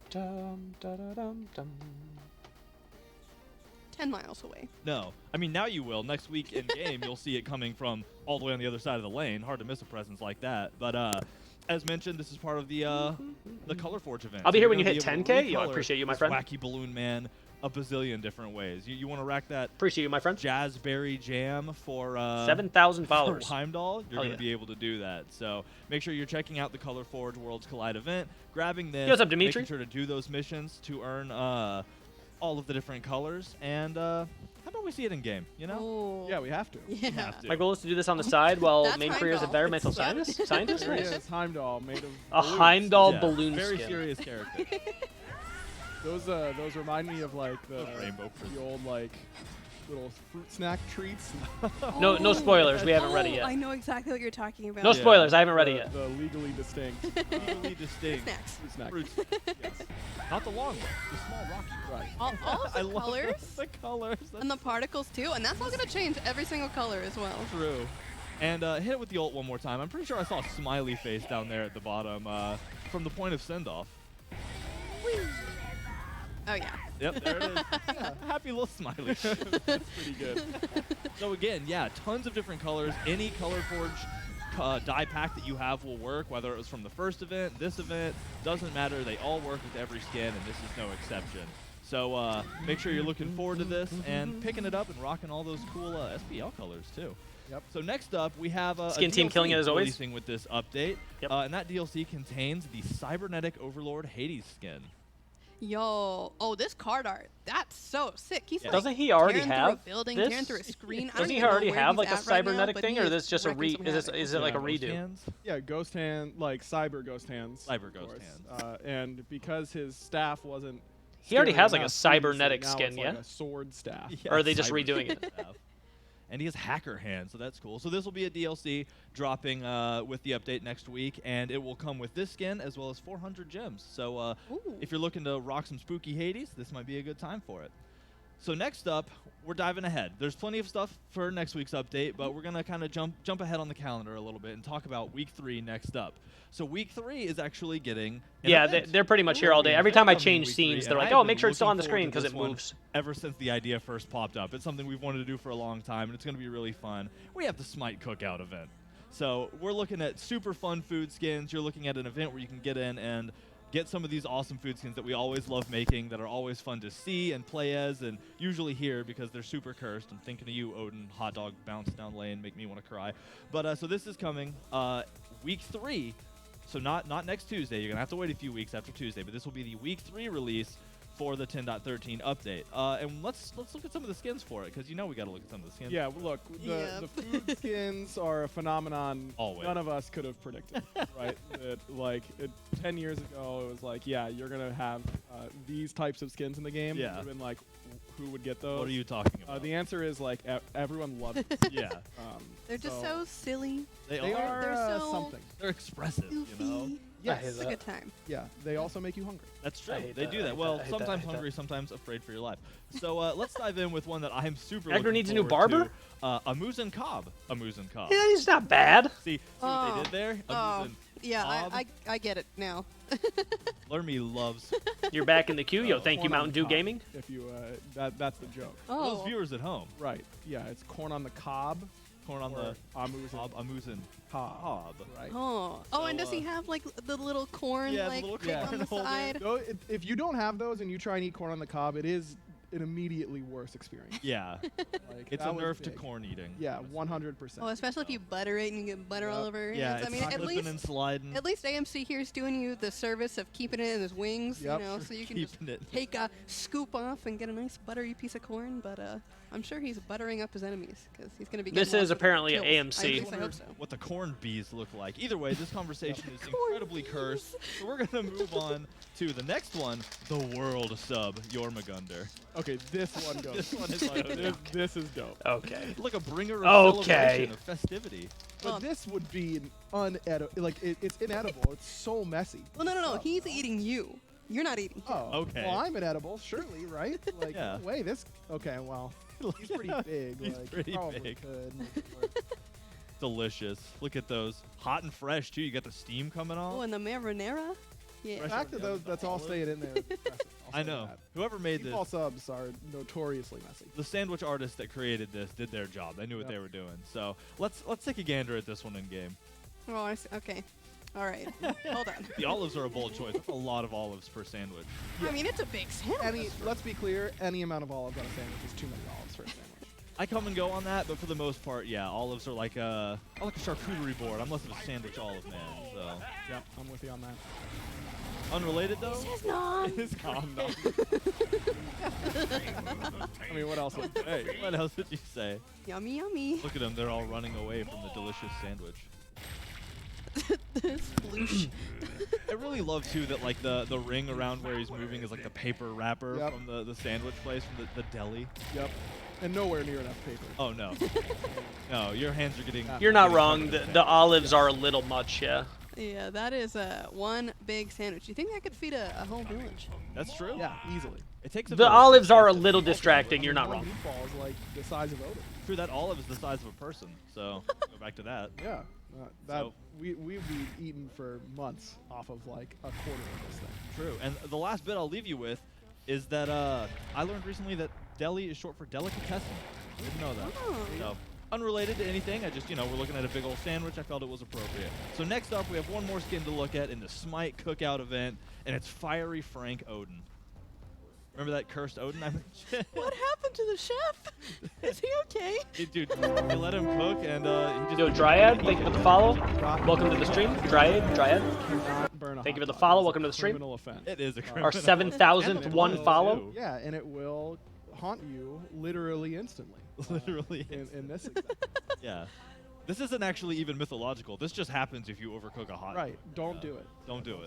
Dum, da, da, dum, dum. 10 miles away. No. I mean, now you will. Next week in game, you'll see it coming from all the way on the other side of the lane. Hard to miss a presence like that. But as mentioned, this is part of the Color Forge event. I'll be So here you're when you gonna hit be able 10K. to Yo, I recolor appreciate you, my this friend. Wacky Balloon Man a bazillion different ways. You want to rack that Appreciate you, my friend. Jazzberry Jam for 7,000 for followers. Heimdall, you're Hell going to yeah. be able to do that. So make sure you're checking out the Color Forge Worlds Collide event, grabbing this, Yo, what's up, Dimitri? making sure to do those missions to earn all of the different colors, and how about we see it in game? You know, Oh. Yeah, we have to. Yeah. have to. My goal is to do this on the side while That's main career is Heimdall. environmental scientist. Scientist? There he Nice. is, Heimdall, made of A balloons. Heimdall Yeah, balloon very skin. serious character. Those remind me of like the Rainbow fruit. old like little fruit snack treats. No spoilers. We haven't read it Oh, yet. I know exactly what you're talking about. No Yeah. spoilers. I haven't read it yet. The legally distinct Really distinct Snacks. fruit snack. fruits. Yes. Not the long one, the small rocky. Right. All of I the love colors the colors. and the particles too, and that's all gonna change every single color as well. True. And hit it with the ult one more time. I'm pretty sure I saw a smiley face down there at the bottom from the point of send-off. Oh yeah. Yep, there it is. Yeah, happy little smiley. That's pretty good. So again, yeah, tons of different colors. Any Color Forge die pack that you have will work, whether it was from the first event, this event, doesn't matter. They all work with every skin, and this is no exception. So make sure you're looking forward to this and picking it up and rocking all those cool SPL colors too. Yep. So next up, we have a Skin team DLC killing it as always. releasing with this update, Yep. and that DLC contains the Cybernetic Overlord Hades skin. Yo, oh, this card art, that's so sick. He's Yeah. like Doesn't he already tearing through have a building, this? tearing through a screen. I Doesn't don't he even know already where have he's like a at right now, cybernetic but thing, he or is is this just a wrecking some havoc. is it like a Ghost redo? hands? Yeah, ghost hand, like cyber ghost hands. Cyber of ghost course. hands. And because his staff wasn't. He already scary has like a enough previously, cybernetic now skin, it's yeah? like a sword staff. Yeah, Or are they just cyber redoing it? staff. And he has hacker hands, so that's cool. So this will be a DLC dropping with the update next week, and it will come with this skin as well as 400 gems. So Ooh. if you're looking to rock some spooky Hades, this might be a good time for it. So next up, we're diving ahead. There's plenty of stuff for next week's update, but we're going to kind of jump ahead on the calendar a little bit and talk about Week 3 next up. So Week 3 is actually getting an Yeah, event. they're pretty much here all day. Every time I change scenes, they're like, "Oh, make sure it's still on the screen because it moves." Ever since the idea first popped up, it's something we've wanted to do for a long time, and it's going to be really fun. We have the Smite Cookout event. So we're looking at super fun food skins. You're looking at an event where you can get in and get some of these awesome food skins that we always love making, that are always fun to see and play as, and usually hear because they're super cursed. I'm thinking of you, Odin. Hot dog bounce down lane, make me want to cry. But so this is coming Week 3. So not next Tuesday. You're going to have to wait a few weeks after Tuesday, but this will be the Week 3 release for the 10.13 update. And let's look at some of the skins for it, because you know we got to look at some of the skins. Yeah, look, the food skins are a phenomenon Always. none of us could have predicted, right? That, like, 10 years ago, it was like, yeah, you're going to have these types of skins in the game. Yeah. It would have been like, who would get those? What are you talking about? The answer is, like, everyone loves it. Yeah. They're just so silly, They They are They're so something. They're expressive, goofy. you know? Yes. It's a good time. Yeah, they also make you hungry. That's true. I hate They that, do I that. hate Well, that, I hate that, I sometimes hate that. hungry, sometimes afraid for your life. So let's dive in with one that I'm super Edgar looking needs a new forward barber? to. Amuzin Cobb. Amuzin Cobb. Yeah, he's not bad. See what Oh. they did there? Oh, Amuzin yeah, Cobb. I get it now. Lermy loves You're back in the queue. Yo, thank you, Corn on Mountain the Dew cob, Gaming. If you, that's the joke. those Oh, viewers at home. Right. Yeah, it's corn on the cob. Corn on or the amuzin Amuzin cob. Cobb. Right. oh, So, and does he have like the little corn yeah, the like little thing corn on the holder. side? Though, if you don't have those and you try and eat corn on the cob, it is an immediately worse experience. Yeah. Like, It's that a was nerf to big. corn eating. Yeah, 100%. Oh, especially if you butter it and you get butter all Yep. over your Yeah, hands. it's I mean, at slipping least and sliding. AMC here is doing you the service of keeping it in his wings, Yep. you know, so you can just Keeping it. take a scoop off and get a nice buttery piece of corn. But I'm sure he's buttering up his enemies because he's going to be. This getting is lots of apparently kills. AMC. At least I hope so. What the corn bees look like. Either way, this conversation is Corn incredibly cursed. So we're going to move on to the next one, the world sub, Jormungandr. Okay, this one goes. This one is so this is dope. Okay. Look, a bringer of Okay. celebration, of festivity. But Well- this would be an unedible. Like, it's inedible. It's so messy. Well, no. Oh. He's eating you. You're not eating him. Oh, Okay. Well, I'm inedible, surely, right? Like, Yeah. no way, this. Okay, well, he's pretty big. He's like, pretty probably big. Could make it work. Delicious. Look at those. Hot and fresh, too. You got the steam coming Oh, off. and the marinara. Yeah. The fact that that's all staying in there. Is impressive. I'll I say know. that. Whoever made Default this, subs are notoriously messy. the sandwich artists that created this did their job. They knew what Yep. they were doing. So let's take a gander at this one in game. Oh, I see. Okay. All right. Hold on. The olives are a bold choice. That's a lot of olives per sandwich. I mean, it's a big sandwich. Let's be clear, any amount of olives on a sandwich is too many olives for a sandwich. I come and go on that, but for the most part, yeah, olives are like a charcuterie board. I'm less of a sandwich olive man. So Yep, I'm with you on that. unrelated though. This is not. It is calm though. I mean, what else would you say? What else did you say? Yummy, yummy. Look at them. They're all running away from the delicious sandwich. This sploosh. I really love too that like the ring around where he's moving is like the paper wrapper Yep. from the sandwich place from the deli. Yep. And nowhere near enough paper. Oh no, no, your hands are getting. You're not getting wrong. covered in The sand. olives are a little much, yeah. Yeah, that is one big sandwich. You think that could feed a whole village? That's true. Yeah, easily. It takes a The village. olives are a It's little distracting. You're not One wrong. meatball is like the size of Odin. true. That olive is the size of a person. So go back to that. Yeah. That So- we've been eating for months off of like a quarter of this thing. True. And the last bit I'll leave you with is that I learned recently that deli is short for delicatessen. Didn't know that. Oh. So unrelated to anything. I just, we're looking at a big old sandwich. I felt it was appropriate. So next up, we have one more skin to look at in the Smite Cookout event, and it's Fiery Frank Odin. Remember that cursed Odin I mentioned? What happened to the chef? Is he okay? Dude, you let him cook, and he just... Yo, Dryad, thank you for the follow. Welcome to the stream. Dryad. Cannot burn a Thank you hot for the dog. follow. It's Welcome a to the stream. criminal offense. It is a criminal. Our 7,000th And it one will follow. too. Yeah, and it will haunt you literally instantly. Literally. In this example. Yeah. This isn't actually even mythological. This just happens if you overcook a hot dog. Right. Don't do it. Don't do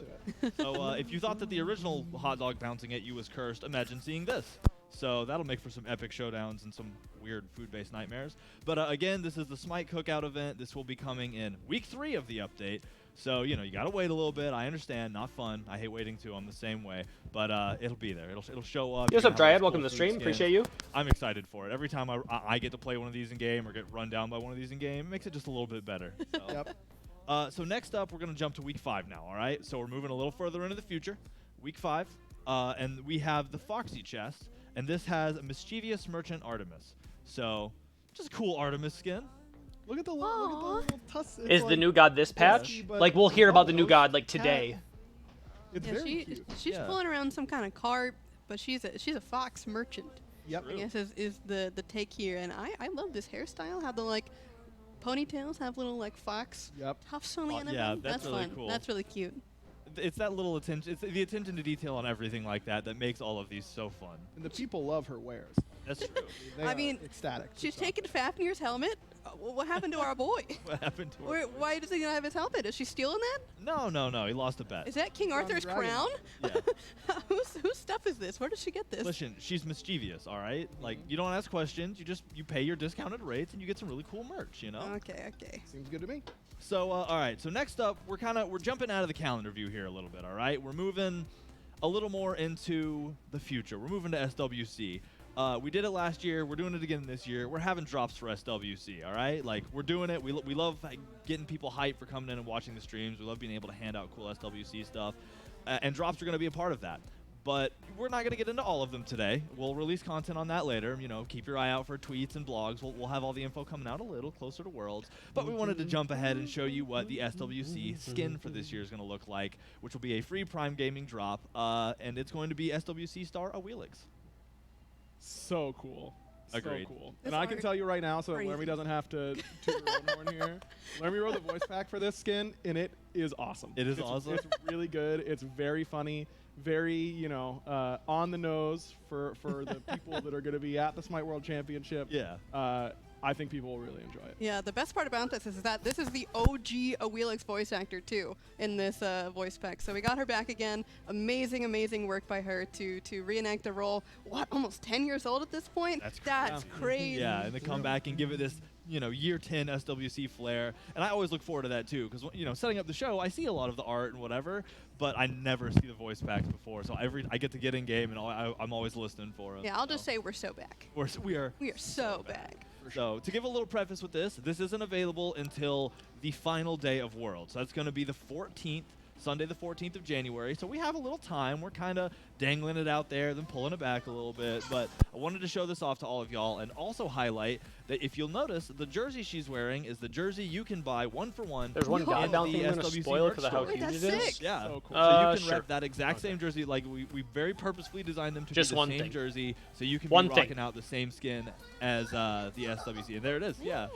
it. So if you thought that the original hot dog bouncing at you was cursed, imagine seeing this. So that'll make for some epic showdowns and some weird food-based nightmares. But again, this is the Smite Cookout event. This will be coming in week 3 of the update. So, you got to wait a little bit. I understand. Not fun. I hate waiting too. I'm the same way. But it'll be there. It'll show up. Yo, what's You're up, gonna have Dryad? all Welcome cool to the food stream. skins. Appreciate you. I'm excited for it. Every time I get to play one of these in game or get run down by one of these in game, it makes it just a little bit better. So. Yep. So next up, we're going to jump to week 5 now, all right? So we're moving a little further into the future. Week 5, and we have the Foxy chest, and this has a Mischievous Merchant Artemis. So, just a cool Artemis skin. Look at the little tuss. It's Is the like- new god this patch? dusty, but Like, we'll hear about the new almost god, like, cat. today. It's Yeah, very cute. she's Yeah. pulling around some kind of cart, but she's a fox merchant. Yep. I guess is the take here, and I love this hairstyle. How the like ponytails have little like fox Yep. tufts on the end of yeah, them. that's really fun. cool. That's really cute. It's that little attention. It's the attention to detail on everything like that that makes all of these so fun. And the people love her wares. That's true. They I are mean, ecstatic. She's So- taking Fafnir's helmet. What happened to our boy? What happened to her? Why does he not have his helmet? Is she stealing that? No. He lost a bet. Is that King Crown Arthur's dragon. crown? Yeah. Whose stuff is this? Where does she get this? Listen, she's mischievous, all right? Like, you don't ask questions. You pay your discounted rates, and you get some really cool merch, Okay. Seems good to me. So, all right. So next up, we're jumping out of the calendar view here a little bit. All right, we're moving a little more into the future. We're moving to SWC. We did it last year. We're doing it again this year. We're having drops for SWC. All right, like we're doing it. We love getting people hyped for coming in and watching the streams. We love being able to hand out cool SWC stuff, and drops are going to be a part of that. But we're not going to get into all of them today. We'll release content on that later. Keep your eye out for tweets and blogs. We'll have all the info coming out a little closer to Worlds. But we wanted to jump ahead and show you what the SWC skin for this year is going to look like, which will be a free Prime Gaming drop, and it's going to be SWC star Awelix. So cool. Agreed. So cool. This And I can art- tell you right now, so that crazy. Lermy doesn't have to toot her own horn here. Lermy wrote the voice pack for this skin, and it is awesome. It is It's- awesome? It's really good. It's very funny. Very, on the nose for the people that are going to be at the Smite World Championship. Yeah. I think people will really enjoy it. Yeah, the best part about this is that this is the OG Awelix voice actor too in this voice pack. So we got her back again. Amazing work by her to reenact the role. What, almost 10 years old at this point? That's crazy. Yeah, and to come back and give it this, year 10 SWC flair. And I always look forward to that too, because setting up the show, I see a lot of the art and whatever, but I never see the voice packs before. So I get to get in game, and I'm always listening for them. Yeah, I'll just say we're so back. We are so back. So to give a little preface with this isn't available until the final day of Worlds. So that's going to be the 14th. Sunday the 14th of January. So we have a little time. We're kind of dangling it out there, then pulling it back a little bit. But I wanted to show this off to all of y'all and also highlight that if you'll notice, the jersey she's wearing is the jersey you can buy 1-for-1. There's one goddamn thing I'm going to SWC spoil merch because of how store. huge it that's is. sick. Yeah, So cool. so you can Sure. rep that exact same jersey. Like we very purposefully designed them to Just be the one same thing. jersey, so you can One be thing. rocking out the same skin as the SWC. And there it is. Yeah.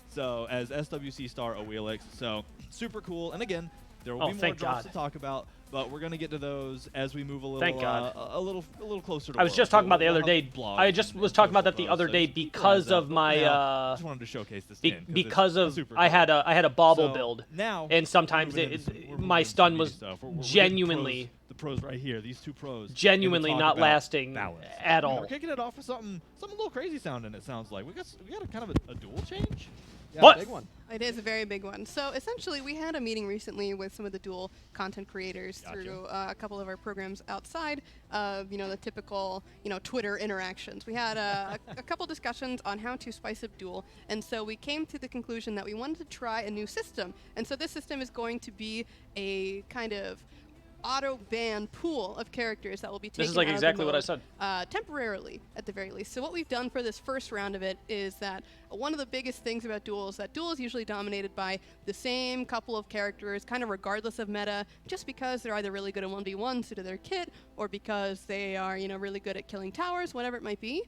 So as SWC star Oelix. So super cool. And again, there will Oh, be more thank drops God. to talk about, but we're gonna get to those as we move a little. Thank God. A little closer to. I was World. just talking So about the we'll other have day. blogs I just and was talking about that social the other posts, day so just because realize of that. my Now, just wanted to showcase this skin because it's of super I cool. had a bobble So, build, now and sometimes we're moving into we're my moving into stun some was meaty stuff. We're getting genuinely the pros right here. These two pros genuinely and to not talk about lasting balance. at We're all. kicking it off with something a little crazy sounding. It sounds like we got a kind of a duel change. Yeah, What? big one. It is a very big one. So essentially, we had a meeting recently with some of the Duel content creators Gotcha. through a couple of our programs outside of the typical Twitter interactions. We had a couple discussions on how to spice up Duel, and so we came to the conclusion that we wanted to try a new system. And so this system is going to be a kind of auto ban pool of characters that will be taken This is like out exactly of the what I mode, said. temporarily at the very least. So what we've done for this first round of it is that one of the biggest things about Duel is that Duel is usually dominated by the same couple of characters, kind of regardless of meta, just because they're either really good in 1v1s due to their kit, or because they are really good at killing towers, whatever it might be.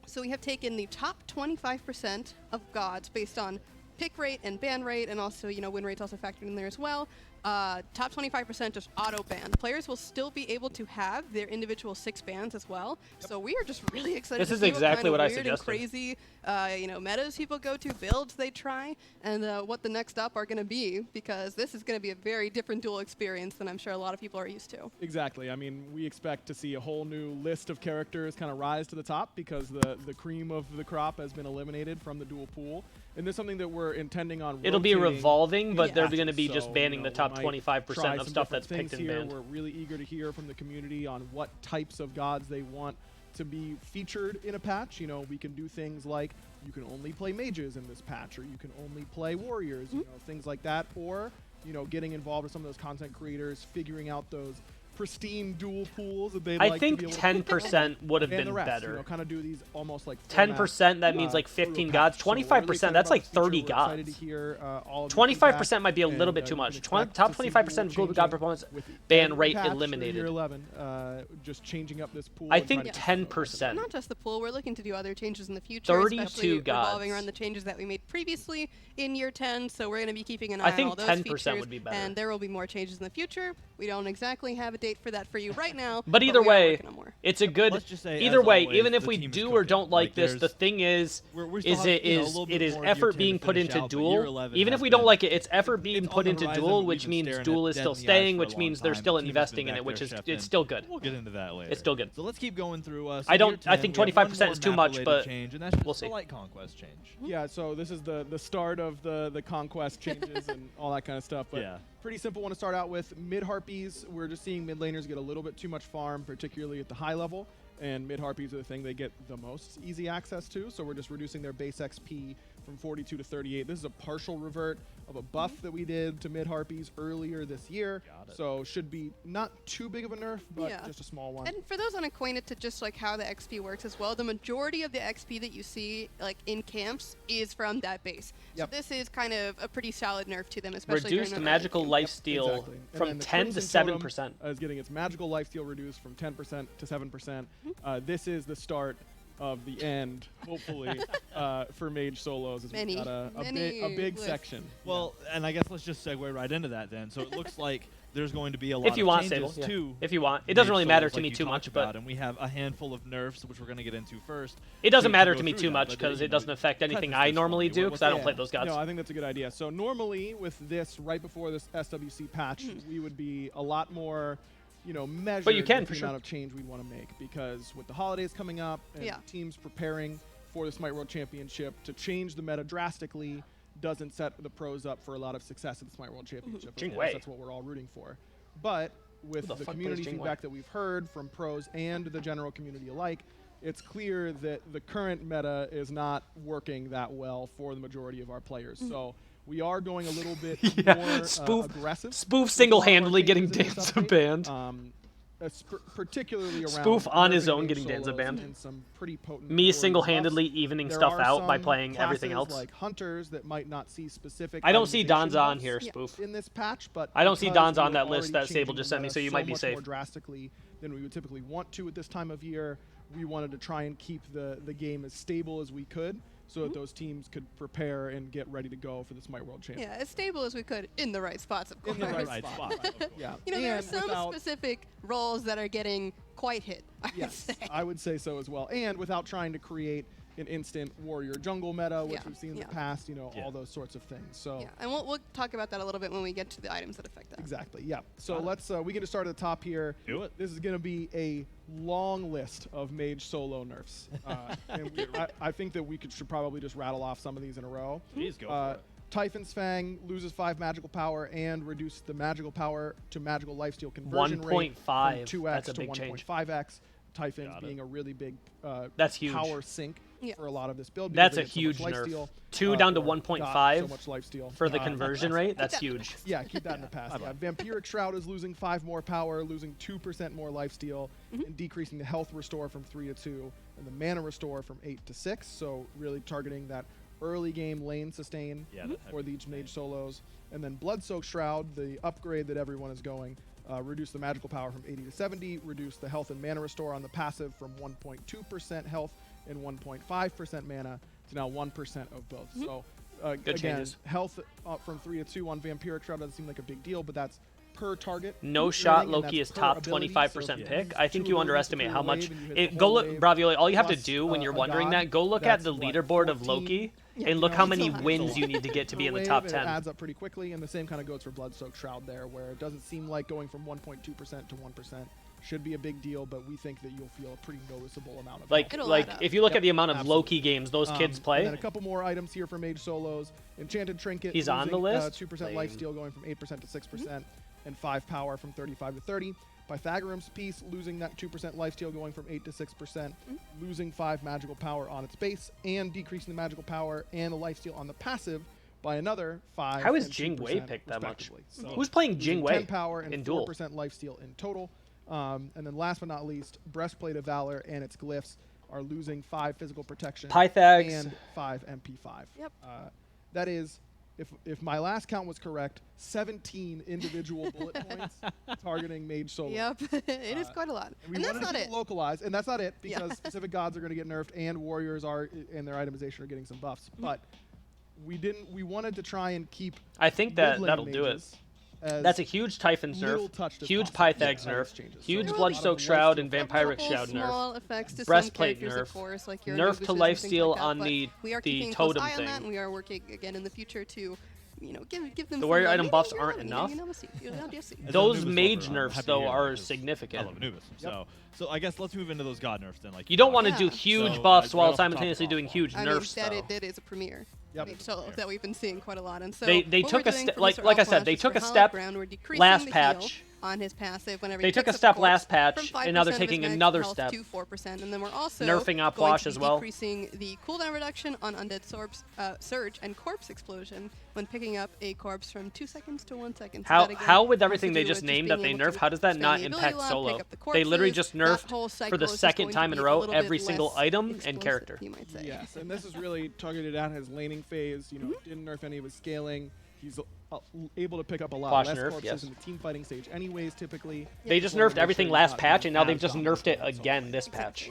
So we have taken the top 25% of gods based on pick rate and ban rate, and also win rate's also factored in there as well. Top 25% just auto ban. Players will still be able to have their individual 6 bans as well. So we are just really excited. This to is see exactly what what I kind of weird suggested. and crazy, metas people go to, builds they try, and what the next up are going to be, because this is going to be a very different Duel experience than I'm sure a lot of people are used to. Exactly. I mean, we expect to see a whole new list of characters kind of rise to the top because the cream of the crop has been eliminated from the Duel pool. And this is something that we're intending on It'll be rotating. revolving, but they're Yeah. going to be So, just banning the we top might 25% try of some stuff that's different picked things and here. banned. We're really eager to hear from the community on what types of gods they want to be featured in a patch. We can do things like you can only play mages in this patch, or you can only play warriors, things like that, or getting involved with some of those content creators, figuring out those pristine Duel pools that they I like think to be able to 10% would have and the been rest, better. kind of do these almost like 10%, that means like through a 15 patch. gods. So we're really 25%, excited that's about like this feature. 30 We're excited gods. to hear, all of your 25% feedback, might be a little and, bit too you can much. expect Top to see 25% Duel good god changing performance, with ban every rate patch through eliminated. Year 11, just changing up this pool. I and think trying to 10%. Not just the pool, we're looking to do other changes in the future, 32 especially revolving gods. around the changes that we made previously in year 10, so we're going to be keeping an eye I on think all those 10% features, would be better. and there will be more changes in the future. We don't exactly have a date for that for you right now, But either we are way, working on more. it's a good. Let's just say, Either as way, always, even if the we team is do or cooking. don't like this, the there's- thing is, we still is have, it a is little it bit is more of your effort 10 being to put finish into out, but year Duel. 11 Even has if we don't been- like it, it's effort being it's put on the into horizon. Duel, We've which been means staring Duel at is dead still in the eyes staying, for a which long means they're time. still The team has investing been in it, back which there is chefing. it's still good. We'll get into that later. It's still good. So let's keep going through. I don't- year I 10, think we have one 25% is more too much, map-related but change, and that's just we'll the see. light conquest change. Yeah, so this is the start of the conquest changes and all that kind of stuff. But Yeah. pretty simple one to start out with. Mid Harpies, we're just seeing mid laners get a little bit too much farm, particularly at the high level. And mid Harpies are the thing they get the most easy access to. So we're just reducing their base XP from 42 to 38. This is a partial revert of a buff that we did to mid Harpies earlier this year. Got it. So should be not too big of a nerf, but Yeah. just a small one. And for those unacquainted to just like how the XP works as well, the majority of the XP that you see like in camps is from that base. Yep. So this is kind of a pretty solid nerf to them, especially Reduced during the magical early game. lifesteal Exactly. And from then the 10 to Crimson 7%. Totem is getting its magical lifesteal reduced from 10% to 7%. This is the start of the end, hopefully, for mage solos. As Many, we've got a many big lists. section. Well, and I guess let's just segue right into that then. So it looks like there's going to be a lot If you of want, changes Sable. Yeah. to If you want. It doesn't mage really matter solos to like me you too talked much, about, but and we have a handful of nerfs, which we're going to get into first. it doesn't to matter go to me through too that, much but, because you it know, doesn't affect anything preface I this for normally me. do because I don't Yeah. play those gods. No, I think that's a good idea. So normally with this, right before this SWC patch, we would be a lot more, measured But you can, with for the sure. amount of change we'd want to make, because with the holidays coming up and Yeah. teams preparing for the Smite World Championship, to change the meta drastically doesn't set the pros up for a lot of success at the Smite World Championship. Of Jing course, Wei. that's what we're all rooting for. But with Who the the fuck community plays Jing Wei? feedback that we've heard from pros and the general community alike, it's clear that the current meta is not working that well for the majority of our players. So We are going a little bit Yeah, more aggressive. Spoof with single-handedly a lot of our getting changes in this Danza update. banned. Particularly around Spoof on his nerfing own mage getting Danza solos banned. and some pretty potent Me warrior single-handedly buffs. evening There stuff are out by some playing everything classes else. like hunters that might not see specific. I don't see itemization Danza on buffs here, Spoof. in this patch, but I don't see because Danza on we that are list already that Sable changing just the sent me, meta so you might be much safe. more drastically than we would typically want to at this time of year. We wanted to try and keep the game as stable as we could, so that those teams could prepare and get ready to go for the Smite World Championship. Yeah, as stable as we could in the right spots, of course. In the Right spot. spot. Of course. Yeah. You know, there are And some without- specific roles that are getting quite hit, I would Yes, say. I would say so as well. And without trying to create an instant warrior jungle meta, which Yeah, we've seen in yeah. the past, you know, Yeah. all those sorts of things. So Yeah, and we'll talk about that a little bit when we get to the items that affect that. exactly, yeah. So let's we get to start at the top here. Do it. This is going to be a long list of mage solo nerfs, and I think that we should probably just rattle off some of these in a row. Jeez, go for it. Typhon's Fang loses 5 magical power and reduces the magical power to magical lifesteal conversion rate 1.5. from 2x That's a to big change. 1.5x. Typhon's Got it. being a really big That's huge. power sink Yeah. for a lot of this build. That's because a they get so much huge nerf. lifesteal, 2 down to or 1.5 got so much lifesteal. for the conversion rate. That's huge. Yeah, keep that in the past. Yeah. Vampiric Shroud is losing 5 more power, losing 2% more lifesteal, and decreasing the health restore from 3 to 2, and the mana restore from 8 to 6. So really targeting that early game lane sustain for these mage solos. And then Bloodsoaked Shroud, the upgrade that everyone is going, reduce the magical power from 80 to 70, reduce the health and mana restore on the passive from 1.2% health and 1.5% mana to now 1% of both. So again, changes. health from 3 to 2 on Vampiric Shroud doesn't seem like a big deal, but that's per target. No shot rating, and Loki that's is per top ability. 25% So if you pick. use I think 2 you abilities to underestimate clear how a much. wave and you hit the Go whole look, wave, Bravioli. All you have to plus, do when you're a wondering god, that, go look at that's the what, leaderboard of 14? Loki Yeah, and look no, how it's many so high. wins you need to get to be in the wave, top and 10. It adds up pretty quickly, and the same kind of goes for Bloodsoaked Shroud there, where it doesn't seem like going from 1.2% to 1% should be a big deal, but we think that you'll feel a pretty noticeable amount of Like, health. It'll add up. if you look Yep, at the amount of absolutely. Loki games those kids And play, then a couple more items here for Mage Solos. Enchanted Trinket. He's on the losing, list? 2% Lame. lifesteal going from 8% to 6%, and 5 power from 35 to 30. Pythagorean's Piece losing that 2% lifesteal going from 8 to 6%, losing 5 magical power on its base, and decreasing the magical power and the lifesteal on the passive by another 5. How is and Jing 2% Wei picked that much? respectively. So who's playing losing Jing 10 Wei power and in 4% Duel? lifesteal in total. And then last but not least, Breastplate of Valor and its glyphs are losing 5 physical protection Pythags. and 5 MP5. Yep. That is, if my last count was correct, 17 individual bullet points targeting mage solo. Yep, it is quite a lot. We And that's wanted not to it. localize, and that's not it, Yeah. because specific gods are going to get nerfed, and warriors are, and their itemization are getting some buffs. But we wanted to try and keep. I think mid-lane that'll do it. mages as That's a huge Typhon's little nerf, touched as huge possible. Pythags Yeah, nerf, changes. huge So Bloodsoaked a Shroud lifesteal and from Vampiric Couple Shroud nerf. small effects to Breastplate some characters, nerf. of course, like your Nerf to Anubises and life things steal like that, on but the- we are the keeping a close totem eye on thing. that, and we are working again in the future to, give them. The some, warrior like, item maybe buffs you're aren't loving it, enough. you know, we'll see. You'll see. As Those an Anubis mage lover, I'm nerfs, happy to though, hear that are because significant. I love Anubis. So I guess let's move into those god nerfs then. Like You don't want to Yeah. do huge So, buffs right while off the top of simultaneously doing Crosswalk. huge I nerfs, mean, though. that is a premiere. Yep. Mage solo that we've been seeing quite a lot, and so They what took we're a doing step- for like- Mr. like I said, Alflash they is took for a Hallowed step Ground, we're decreasing last the patch. heal on his passive whenever They he took a picks up step the last corpse patch, from and now they're 5% of his taking magic another health step. to 4%, and then we're also Nerfing going Alflash to as be well. decreasing the cooldown reduction on Undead Surge and Corpse Explosion when picking up a corpse from 2 seconds to 1 second. So How that, again, how with has everything to they do just with named that being they able nerf, to how does that expand not the ability impact lab, solo? pick up the They literally corpses. just That nerfed whole for the cycle is just second going to time in be a row little every bit single less item and explosive, character. you might say. Yes, and this is really targeted at his laning phase. You know, didn't nerf any of his scaling. He's able to pick up a lot Flash less nerf, corpses yes. in the team fighting stage anyways, typically. They just Wanna nerfed make everything sure he's last not patch, being and now they've as just dominant nerfed it as again this patch.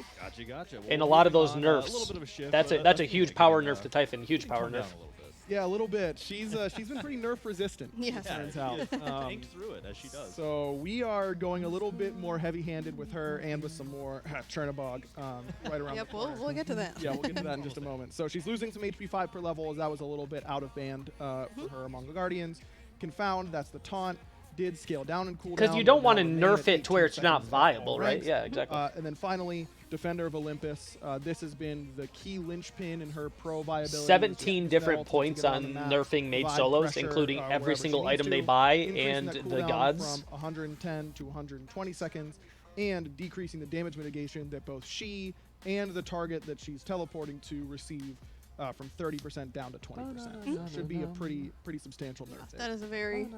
Gotcha. Well, And a we're lot of moving those on, nerfs. a little bit of a shift. That's but a that's huge making, power nerf to Typhon. Huge power calm down nerf. a little bit. Yeah, a little bit. She's been pretty nerf resistant. Yes. Turns she out. is tanked through it as she does. So we are going a little bit more heavy-handed with her and with some more Chernabog right around. Yep, the corner. we'll get to that. Yeah, we'll get to that in just a moment. So she's losing some HP 5 per level, as that was a little bit out of band for her among the Guardians. Confound, that's the taunt, did scale down and cooldown. Because you don't but want now to remain nerf at it to where 18 it's not seconds at viable, all right? ranks. Yeah, exactly. And then finally, Defender of Olympus. This has been the key linchpin in her pro viability. 17 Just different ultimates to points get on the map, nerfing mage provide solos, pressure, including every wherever she single needs item to, they buy increasing and that the cooldown gods. from 110 to 120 seconds, and decreasing the damage mitigation that both she and the target that she's teleporting to receive from 30% down to 20%. Should be a pretty substantial nerf there. That is a very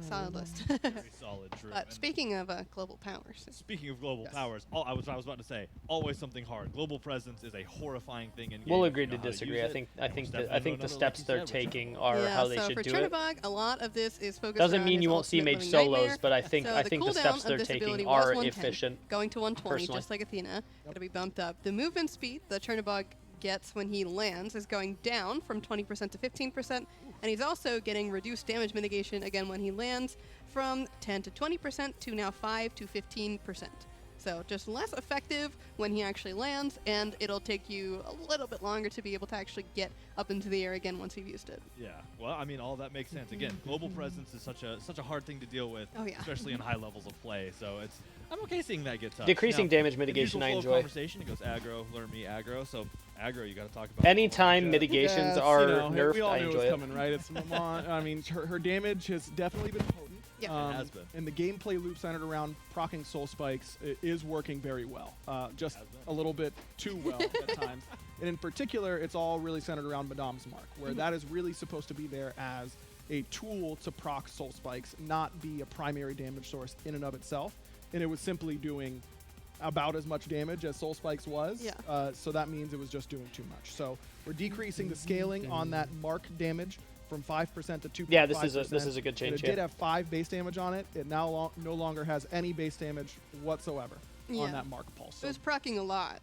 solid list. Very solid, true. But speaking of global powers. Speaking of global powers, I was about to say, always something hard. Global presence is a horrifying thing in games. We'll agree to disagree. I think the steps they're taking are how they should do it. For Chernobog, a lot of this is focused Doesn't around mean you his won't see ultimate mage living solos, nightmare. but I think the steps they're taking are efficient. Going to 120, personally. just like Athena. It'll be bumped up. The movement speed the Chernobog gets when he lands is going down from 20% to 15%, and he's also getting reduced damage mitigation again when he lands from 10 to 20% to now 5 to 15%. So just less effective when he actually lands, and it'll take you a little bit longer to be able to actually get up into the air again once you've used it. Yeah, well, I mean, all that makes sense. Again, global presence is such a hard thing to deal with, especially in high levels of play. So I'm okay seeing that get tough. Decreasing damage mitigation, I enjoy. Conversation, it goes aggro, learn me aggro. So aggro, you got to talk about. Anytime mitigations are nerfed, we all I knew enjoy it it. was coming, right? It's I mean, her damage has definitely been potent. Yeah, it has been. And the gameplay loop centered around proccing soul spikes is working very well. Just a little bit too well at times. And in particular, it's all really centered around Madame's Mark, where that is really supposed to be there as a tool to proc soul spikes, not be a primary damage source in and of itself. And it was simply doing about as much damage as soul spikes was. Yeah. So that means it was just doing too much. So we're decreasing the scaling on that Mark damage from 5% to 2.5%. Yeah, this is a good change. It did have 5 base damage on it. It now no longer has any base damage whatsoever on that Mark pulse. So it was proccing a lot.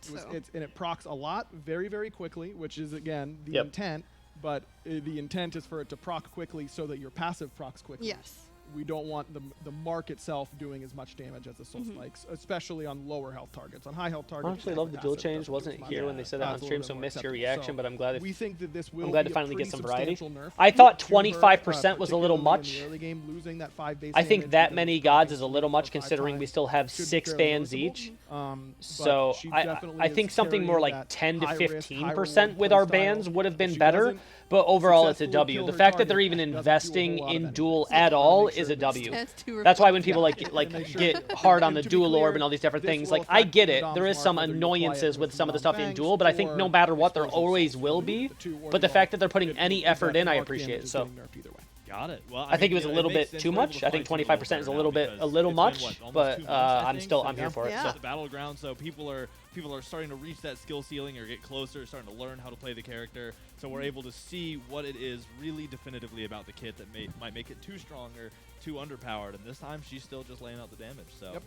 and it procs a lot very, very quickly, which is, again, the intent. But the intent is for it to proc quickly so that your passive procs quickly. Yes. We don't want the mark itself doing as much damage as the soul spikes, especially on lower health targets. On high health targets, I actually love the dual change. Wasn't here when they said that on stream, so missed your reaction. But I'm glad. We think that this will I'm glad be to finally get some variety. nerf. I thought to her, 25% was a little much. in the early game, losing that 5 base I think damage that because many of gods proccing is a little much 4 or 5 considering we times still have should be 6 fairly bans noticeable. each. But So she I definitely think is something more carrying like that 10 to high risk, high 15% reward with our playstyle. bans would have If been she better. doesn't But overall, it's a successfully W. kill The her fact that they're target, even doesn't do a investing whole lot of in anything. Duel So at we wanna all make sure is a that W. That's That's why when people Make sure get that- hard on the and to be Duel clear, orb and all these different this things, will like I affect get it. Madame's There is Mark, some whether you apply it annoyances with some of the stuff in Fangs Duel, but I think no or matter what, there Explosion always Soul. will The be. two But the orb fact that they're putting it any means effort that in, I mark appreciate damage it. is So getting nerfed either way. Got it. Well, I think it was a it little makes bit sense too we're able much. to I think find 25% is a little bit much, almost but 2 months, I I'm think. here for it. Yeah. So. The battleground, so people are starting to reach that skill ceiling or get closer, starting to learn how to play the character. So we're able to see what it is really definitively about the kit that might make it too strong or too underpowered. And this time, she's still just laying out the damage. So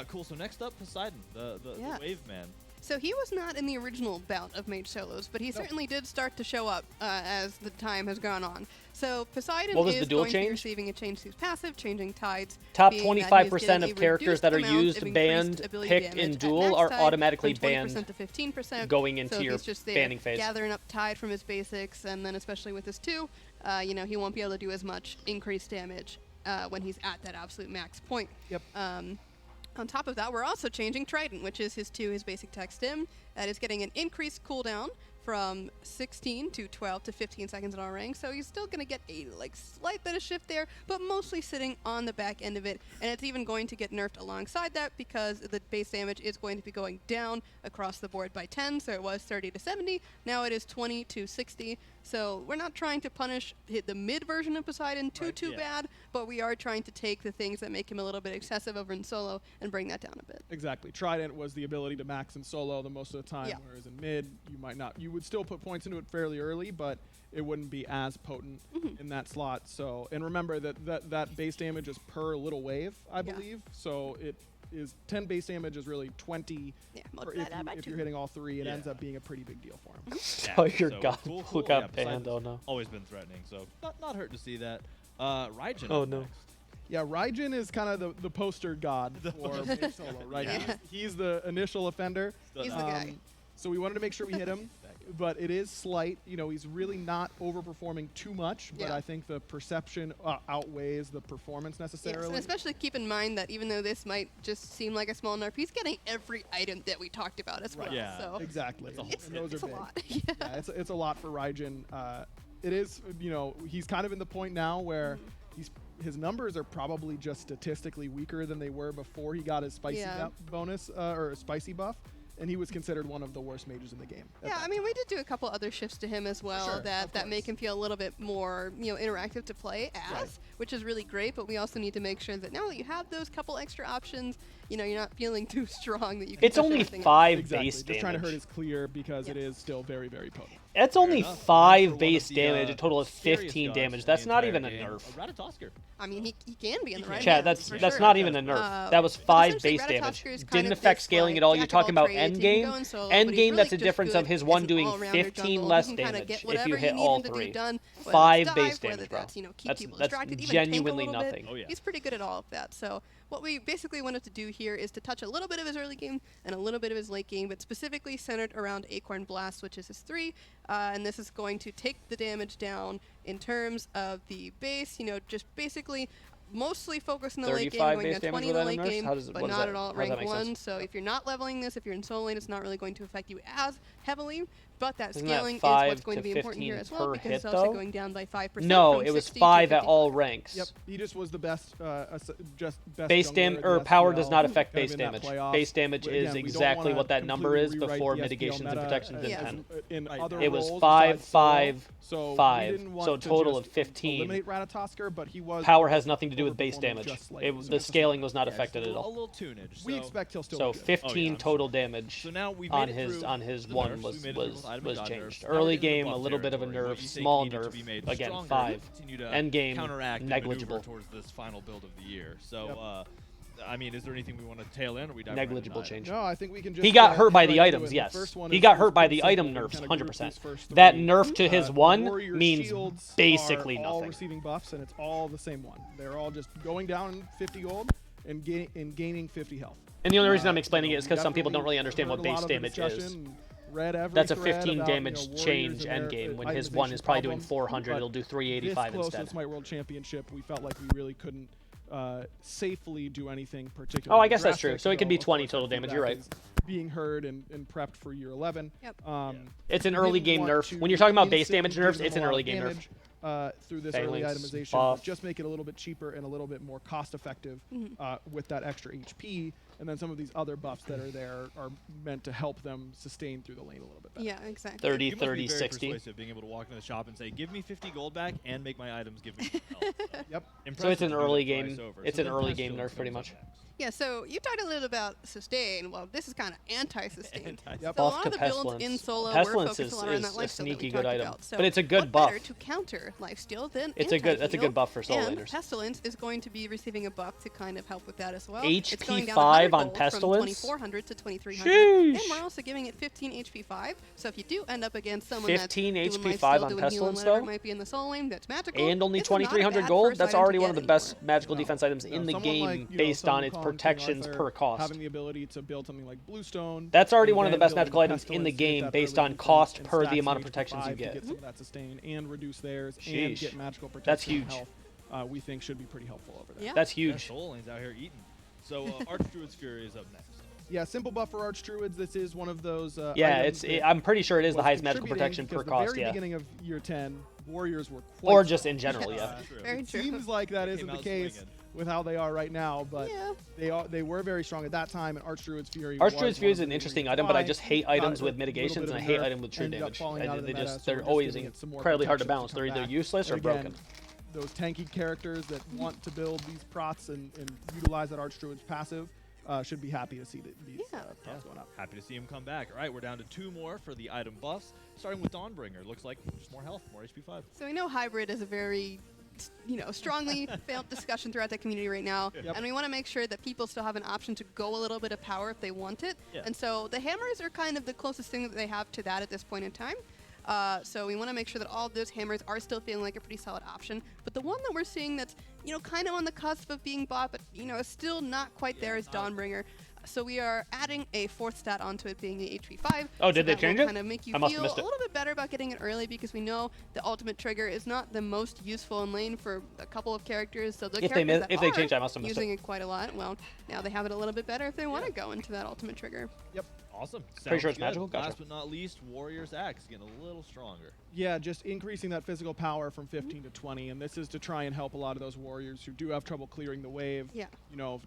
cool. So next up, Poseidon, the wave man. So he was not in the original bout of Mage Solos, but he certainly did start to show up as the time has gone on. So Poseidon What was the is dual going to be change? receiving a change to his passive, changing tides. Top being that he is 25% getting of a characters reduced that are amount of used, increased banned, ability picked damage in at Duel max are tide automatically from 20% banned to 15%, going into so your he's just there banning phase. gathering up tide from his basics, and then especially with his 2, he won't be able to do as much increased damage when he's at that absolute max point. Yep. On top of that, we're also changing Trident, which is his basic tech stim. That is getting an increased cooldown from 16 to 12 to 15 seconds in our range. So he's still going to get a slight bit of shift there, but mostly sitting on the back end of it. And it's even going to get nerfed alongside that because the base damage is going to be going down across the board by 10. So it was 30 to 70. Now it is 20 to 60. So we're not trying to hit the mid version of Poseidon too bad, but we are trying to take the things that make him a little bit excessive over in solo and bring that down a bit. Exactly. Trident was the ability to max in solo the most of the time, whereas in mid, you might not. You would still put points into it fairly early, but it wouldn't be as potent in that slot. So, and remember that base damage is per little wave, I believe. So it is 10 base damage is really 20. Yeah, if you're hitting all 3, it ends up being a pretty big deal for him. Oh, your god, cool. who got banned? Oh no. Always been threatening, so not hurt to see that. Raijin. Oh no. Next. Yeah, Raijin is kind of the poster god for Mage Solo, right? Yeah. He's the initial offender. He's the guy. So we wanted to make sure we hit him, but it is slight. He's really not overperforming too much, but I think the perception outweighs the performance necessarily. Yes, and especially keep in mind that even though this might just seem like a small nerf, he's getting every item that we talked about as well. Yeah. So Exactly. It's those are a big. lot. Yeah, it's a lot for Raijin. It is, he's kind of in the point now where his numbers are probably just statistically weaker than they were before he got his spicy bonus or spicy buff. and he was considered one of the worst mages in the game. Yeah, I mean, we did do a couple other shifts to him as well Sure, that make him feel a little bit more, interactive to play as, which is really great. But we also need to make sure that now that you have those couple extra options, you're not feeling too strong that you can. It's push only everything 5 Exactly. base Just damage. trying to hurt his clear because it is still very, very potent. That's only enough. 5 For one base of the, damage, a total of scariest 15 gods damage. in That's the not even a entire game. nerf. Ratatosker. I mean, he can be in the right. Chad, hands, that's for sure. not even a nerf. That was But 5 essentially, base damage. Ratatosker is kind Didn't of affect this, scaling like, at all. You're jack of all talking about trades. end He can game. go in solo, End but he's game, really that's a just difference good of his as one an doing all-rounder 15 jungle. less He can kinda damage get if whatever you you hit need all him to do 3. done, whether 5 it's base dive, whether damage, bro. that's, keep That's people distracted, even tank a genuinely little bit. nothing. Oh, yeah. He's pretty good at all of that. So what we basically wanted to do here is to touch a little bit of his early game and a little bit of his late game, but specifically centered around Acorn Blast, which is his 3. And this is going to take the damage down in terms of the base, just basically mostly focused in the late game, 35 going base down 20 damage in the with late item nerfs? game, How does- but what does not that- at all at how does that rank make 1. sense? So if you're not leveling this, if you're in solo lane, it's not really going to affect you as heavily. But that Isn't that scaling is 5 what's going to to be important here 15 as well, per because hit, it's also though? going down by 5%. No, from it was 60 to 5 at 55. all ranks. Yep, he just was the best, just best Base jungler damage in or the power does SPL, not affect kind of base in that damage. playoff. Base damage But is again, we don't exactly wanna what that number completely is rewrite before the SPL mitigations and meta protections as and Yeah. pen. in Right. other It was roles 5, besides solo. 5, So 5. we didn't want So to total just of 15. eliminate Ratatosker, but he was Power has nothing to do with base overperforming damage. just slightly. So The scaling was not Yeah, affected just at a all. little tunage. we So- expect he'll still So be good. 15 I'm total sure. damage So now we've on made it his through on his the one nerfs. was We made it was through item was and god changed. nerfs. Now we're Early getting into game a buff little bit of a territory. What nerf, you think small needed to nerf. be made Again, stronger 5. to continue to End game counteract and negligible. maneuver towards this final build of the year. So Yep. I mean, is there anything we want to tail in, or we dive Negligible right into change. No, I think we can just. He got hurt by dive the right items, into it. yes. The first one He is got hurt by pretty the item simple. We nerfs, kinda 100%. group these first That 3. nerf to his one Warrior means shields basically are all nothing. receiving buffs, and it's all the same one. They're all just going down 50 gold and gaining 50 health. And the only reason I'm explaining You it know, is because some people don't definitely really understand what heard a lot base of the damage is. discussion, read every That's a thread 15 about, damage warriors change and end their game when his one itemization is probably doing problems, 400. but It'll do this 385 close to instead. the Smite World Championship, we felt like we really couldn't safely do anything particular. Oh, I guess that's true. So it could be 20 total damage. You're right. Being heard and prepped for year 11. Yep. It's an we early didn't game want nerf. to When you're talking about base damage instantly nerfs, give it's them an a lot early of game nerf. damage, through this early Phalanx, itemization, buff. but just make it a little bit cheaper and a little bit more cost effective with that extra HP. And then some of these other buffs that are there are meant to help them sustain through the lane a little bit better. Yeah, exactly. 30, You must be 30, very 60. persuasive, being able to walk into the shop and say, "Give me 50 gold back and make my items give me health." Yep. So it's Impressive an to do early that twice game. over. It's So an then early game Pestilence nerf, pretty comes up much. next. Yeah, so you talked a little about sustain. Well, this is kind of anti-sustain. Yep. So a Buff lot to of the builds Pestilence. in solo Pestilence were focused a lot around that is a lifesteal that we sneaky talked good item. about. So But it's a good what buff. better to counter lifesteal than It's a good anti-heal? buff for solo And laners. Pestilence is going to be receiving a buff to kind of help with that as well. HP It's going down 5 100 on gold Pestilence? From 2,400 to 2,300. Sheesh. And we're also giving it 15 HP 5. So if you do end up against someone 15 that's HP doing 5 lifesteal, on doing heal, and Pestilence, whatever though? it might be in the solo lane, that's magical. And only It's not a 2,300 bad gold? first That's item already to one of get the best anymore. magical No. defense items in the Someone game like, you know, based on someone its calling King protections Arthur, per cost. Having the ability to build something like Bluestone. That's already and one of the then best building magical items in the Pestilence, get game that based early on defense cost and per stack the amount of some HP protections you 5 to get. some of that sustain and reduce theirs and Sheesh. get magical protection. That's and huge. Health, we think should be pretty helpful over there. Yeah. That's Yeah, huge. Soul Lane's out here eating. So Archdruid's Fury is up next. Yeah, simple buff for Archdruids. This is one of those. Yeah, items that I'm pretty sure it is the was highest magical contributing protection per because cost, the very yeah. beginning of year 10, Warriors were quite Or just strong. in general, yeah. True. Very It true. seems like that They isn't came the out case swinging. with how they are right now, but Yeah. they were very strong at that time, and Archdruid's Fury. Archdruid's Fury is was an one of the interesting reasons item, but I why just hate got items a with little mitigations, bit and I of hate nerf, items with true ended up damage. falling out of the meta, so They're we're just always giving it some more incredibly hard to protection balance. to They're come either back. useless or And again, broken. Those tanky characters that want to build these prots and utilize that Archdruid's passive should be happy to see these prots going up. Happy to see him come back. All right, we're down to 2 more for the item buffs, starting with Dawnbringer. Looks like just more health, more HP 5. So we know hybrid is a very, strongly felt discussion throughout the community right now, Yep. and we want to make sure that people still have an option to go a little bit of power if they want it. Yeah. And so the hammers are kind of the closest thing that they have to that at this point in time. So we want to make sure that all of those hammers are still feeling like a pretty solid option. But the one that we're seeing that's, kind of on the cusp of being bought, but, is still not quite there is Dawnbringer. So we are adding a 4th stat onto it being the HP 5. Oh, did they that will change it? kind of make you I must have feel missed a it. little bit better about getting it early because we know the ultimate trigger is not the most useful in lane for a couple of characters. So the If they characters that if they are change, I must have missed using it. it quite a lot, well, now they have it a little bit better if they want to go into that ultimate trigger. Yep. Awesome. Pretty sure Sounds it's magical? good. Gotcha. Last but not least, Warrior's Axe getting a little stronger. Yeah, just increasing that physical power from 15 to 20, and this is to try and help a lot of those warriors who do have trouble clearing the wave. Yeah.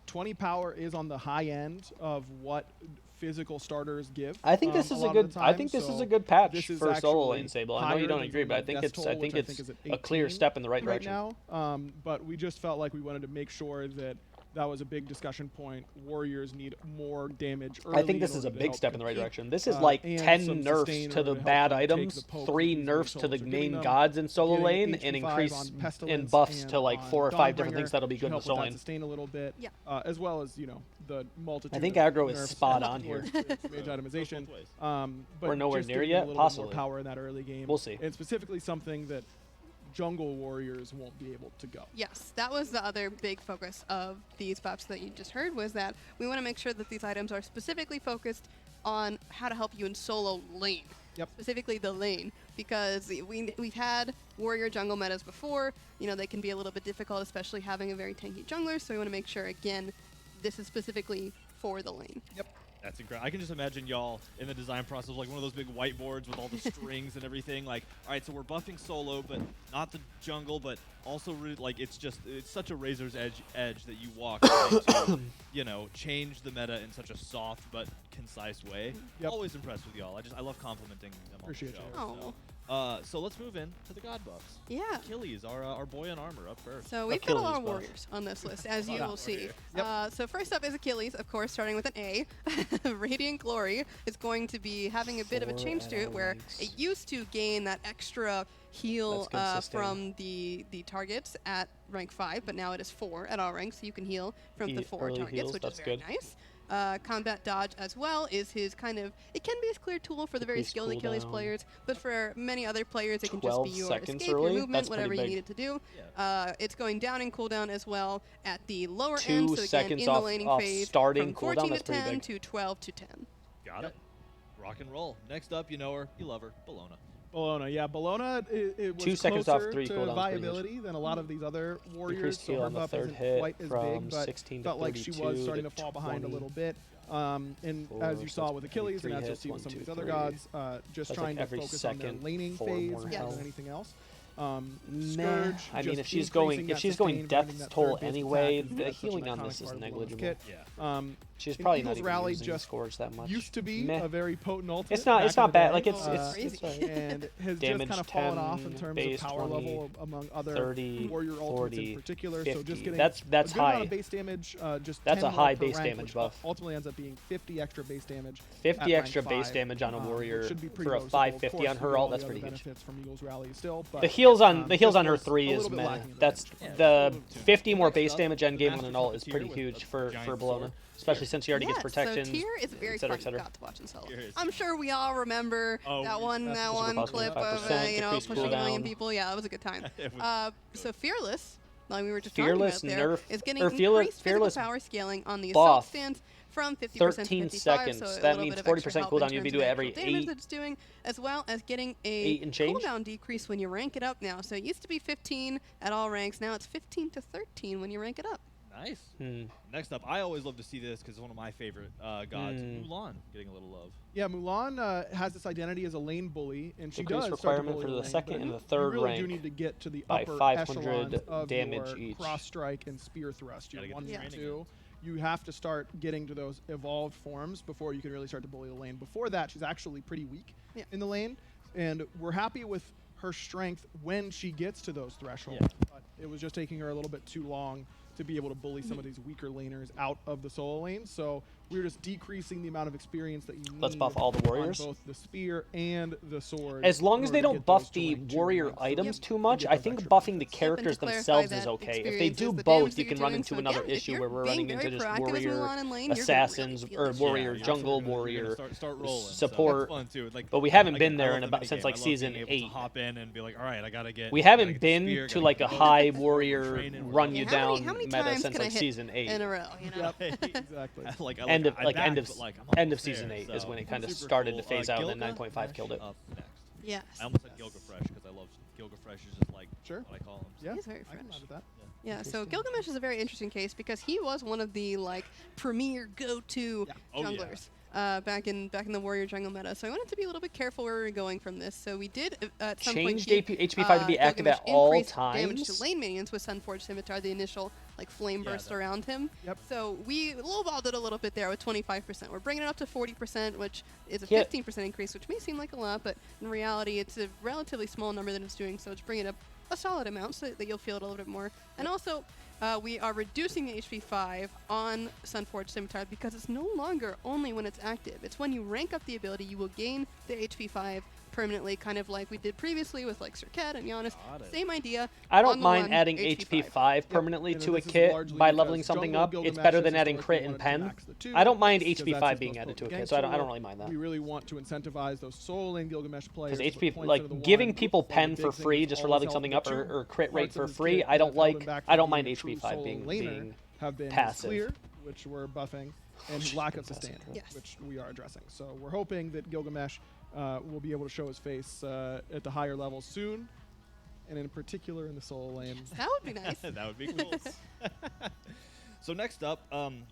20 power is on the high end of what physical starters give. I think this is a good. I think this is a good patch for solo lane Sable. I know you don't agree, but I think it's. I think it's a clear step in the right direction. Now, but we just felt like we wanted to make sure that that was a big discussion point. Warriors need more damage early. I think this is a big step in the right direction. This is like 10 nerfs to the bad items, 3 nerfs to the main gods in solo lane, and increase in buffs to like 4 or 5 different things that'll be good in solo lane. Sustain a little bit, as well as the multitude. I think aggro is spot on here. Mage itemization. But we're nowhere just near giving yet. a little bit Possibly more power in that early game. We'll see. And specifically something that jungle warriors won't be able to go. Yes, that was the other big focus of these buffs that you just heard, was that we want to make sure that these items are specifically focused on how to help you in solo lane. Yep. Specifically the lane, because we've had warrior jungle metas before. They can be a little bit difficult, especially having a very tanky jungler, so we want to make sure, again, this is specifically for the lane. Yep. That's incredible. I can just imagine y'all in the design process, like one of those big whiteboards with all the strings and everything. Like, all right, so we're buffing solo, but not the jungle, but also really, like it's such a razor's edge that you walk to, change the meta in such a soft but concise way. Yep. Always impressed with y'all. I love complimenting them Appreciate on the show. So let's move in to the god buffs. Yeah. Achilles, our boy in armor, up first. So we've got a lot of warriors on this list, as you will see. Yep. So first up is Achilles, of course, starting with an A. Radiant Glory is going to be having a bit of a change to it, where it used to gain that extra heal from the targets at rank 5, but now it is 4 at all ranks, so you can heal from the 4 targets, which is very nice. Combat dodge as well is his kind of, it can be his clear tool for the very skilled Achilles players, but for many other players it can just be your escape, your movement, whatever you need it to do. It's going down in cooldown as well at the lower end, so again in the laning phase, from 14 to 10 to 12 to 10. Got it. Rock and roll. Next up, you know her, you love her, Bellona. Bellona, yeah. Bellona, it was 2 seconds off closer 3 to viability than a lot of these other warriors. Increased heal on the third hit quite as from big, but 16 to felt like she was starting to fall 20, behind a little bit. And as you saw with Achilles, and as you'll see with some of these other gods, just trying to focus on their laning phase more than anything else. Scourge, I mean, if she's going death toll anyway, the healing on this is negligible. She's probably not even Rally using just Scourge that much. Used to be a very potent ultimate. It's not bad. Like it's and has just kind of fallen off in terms of power level among other 30, warrior 40, ultimates in particular. 50. So just getting that's a good high. amount of base damage. That's a high base rank, damage buff. Ultimately ends up being 50 extra base damage. 50 extra base damage on a warrior for a 550 on her ult. That's pretty huge. From Eagle's Rally still, but the heals on her 3 is meh. That's the 50 more base damage end game on an ult is pretty huge for Bellona. Especially since she already gets protection. So Tyr is a very fun god to watch in solo. I'm sure we all remember that one clip of pushing 1 million people. Yeah, that was a good time. So Fearless, like we were just talking about there, is getting increased physical power scaling on the assault stance from 50% to 55, seconds. so that means 40% cooldown. You'd be doing every 8. That it's doing, as well as getting a cooldown decrease when you rank it up now. So it used to be 15 at all ranks. Now it's 15 to 13 when you rank it up. Nice. Next up, I always love to see this because it's one of my favorite gods, Mulan, getting a little love. Yeah, Mulan has this identity as a lane bully, and she Increased does requirement for the second and the third you really rank do need to get to the by upper 500 of damage your each. cross strike and spear thrust. You 1 and 2. In. You have to start getting to those evolved forms before you can really start to bully the lane. Before that, she's actually pretty weak in the lane, and we're happy with her strength when she gets to those thresholds. But it was just taking her a little bit too long to be able to bully some of these weaker laners out of the solo lane. So we're just decreasing the amount of experience that you need. Let's buff all the warriors. On both the spear and the sword. As long as they don't buff the warrior items too much, I think buffing the characters themselves is okay. If they do both, you can run into another issue where we're running into just warrior assassins or warrior jungle, warrior support. But we haven't been there since like season 8. Hop in and be like, all right, I gotta get. We haven't been to like a high warrior run you down meta since like season 8. In a row, Exactly. End of season 8 is when it kind of started to phase out, and then 9.5 killed it. Yes. I almost said Gilgafresh because I love Gilgafresh is just like what I call him. Yeah, he's very fresh. I can with that. Yeah, so Gilgamesh is a very interesting case because he was one of the like premier go-to junglers. back in the warrior jungle meta. So I wanted to be a little bit careful where we were going from this. So we did at some changed point HP 5 to be active at all times. Damage to lane minions with Sunforged Scimitar, the initial like flame burst around him. Yep. So we lowballed it a little bit there with 25%. We're bringing it up to 40%, which is a 15% increase, which may seem like a lot, but in reality, it's a relatively small number that it's doing. So it's bringing it up a solid amount so that you'll feel it a little bit more. And also, we are reducing the HP 5 on Sunforged Scimitar because it's no longer only when it's active. It's when you rank up the ability, you will gain the HP 5 permanently, kind of like we did previously with like Serket and Giannis. Same idea. I don't mind adding HP 5 permanently to a kit by leveling something up. It's better than adding crit and pen. I don't mind HP 5 being added to a kit, so I don't really mind that. We really want to incentivize those solo lane Gilgamesh players. Because HP, like giving people pen for free just for leveling something up or crit rate for free, I don't mind HP 5 being passive. Clear, which we're buffing, and lack of sustain, which we are addressing. So we're hoping that Gilgamesh will be able to show his face at the higher levels soon, and in particular in the solo lane. That would be nice. That would be cool. So next up, I'm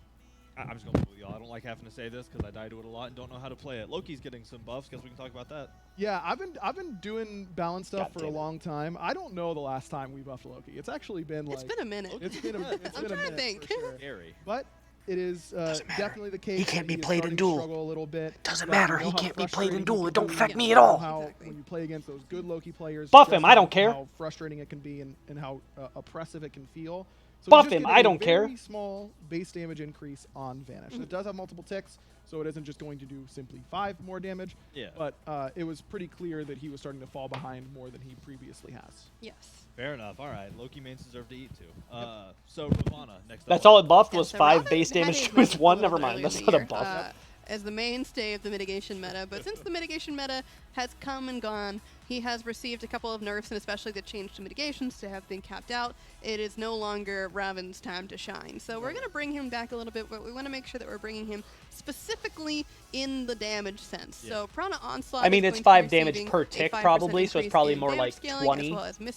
just going to with y'all. I don't like having to say this because I die to it a lot and don't know how to play it. Loki's getting some buffs. Guess we can talk about that. Yeah, I've been doing balance stuff for a long time. I don't know the last time we buffed Loki. It's actually been like... It's been a minute. It's been a minute. I'm trying to think. Sure. Scary. But it is definitely the case. He can't be played in Duel. Struggle a little bit. Doesn't matter. He can't be played in Duel. It don't affect me at all. How when you play against those good Loki players, buff him. I don't care. How frustrating it can be and how oppressive it can feel. So buff him. I don't care. Very small base damage increase on Vanish. It does have multiple ticks, so it isn't just going to do simply 5 more damage. Yeah. But it was pretty clear that he was starting to fall behind more than he previously has. Yes. Fair enough. All right. Loki mains deserve to eat too. So Ravana next. That's all it buffed was so 5 base damage to his 1. Never mind. That's not a buff. As the mainstay of the mitigation meta, but since the mitigation meta has come and gone, he has received a couple of nerfs, and especially the change to mitigations to have been capped out. It is no longer Raven's time to shine. So we're going to bring him back a little bit, but we want to make sure that we're bringing him specifically in the damage sense. So Prana Onslaught. I mean, it's 5 damage per tick probably, so it's probably more like 20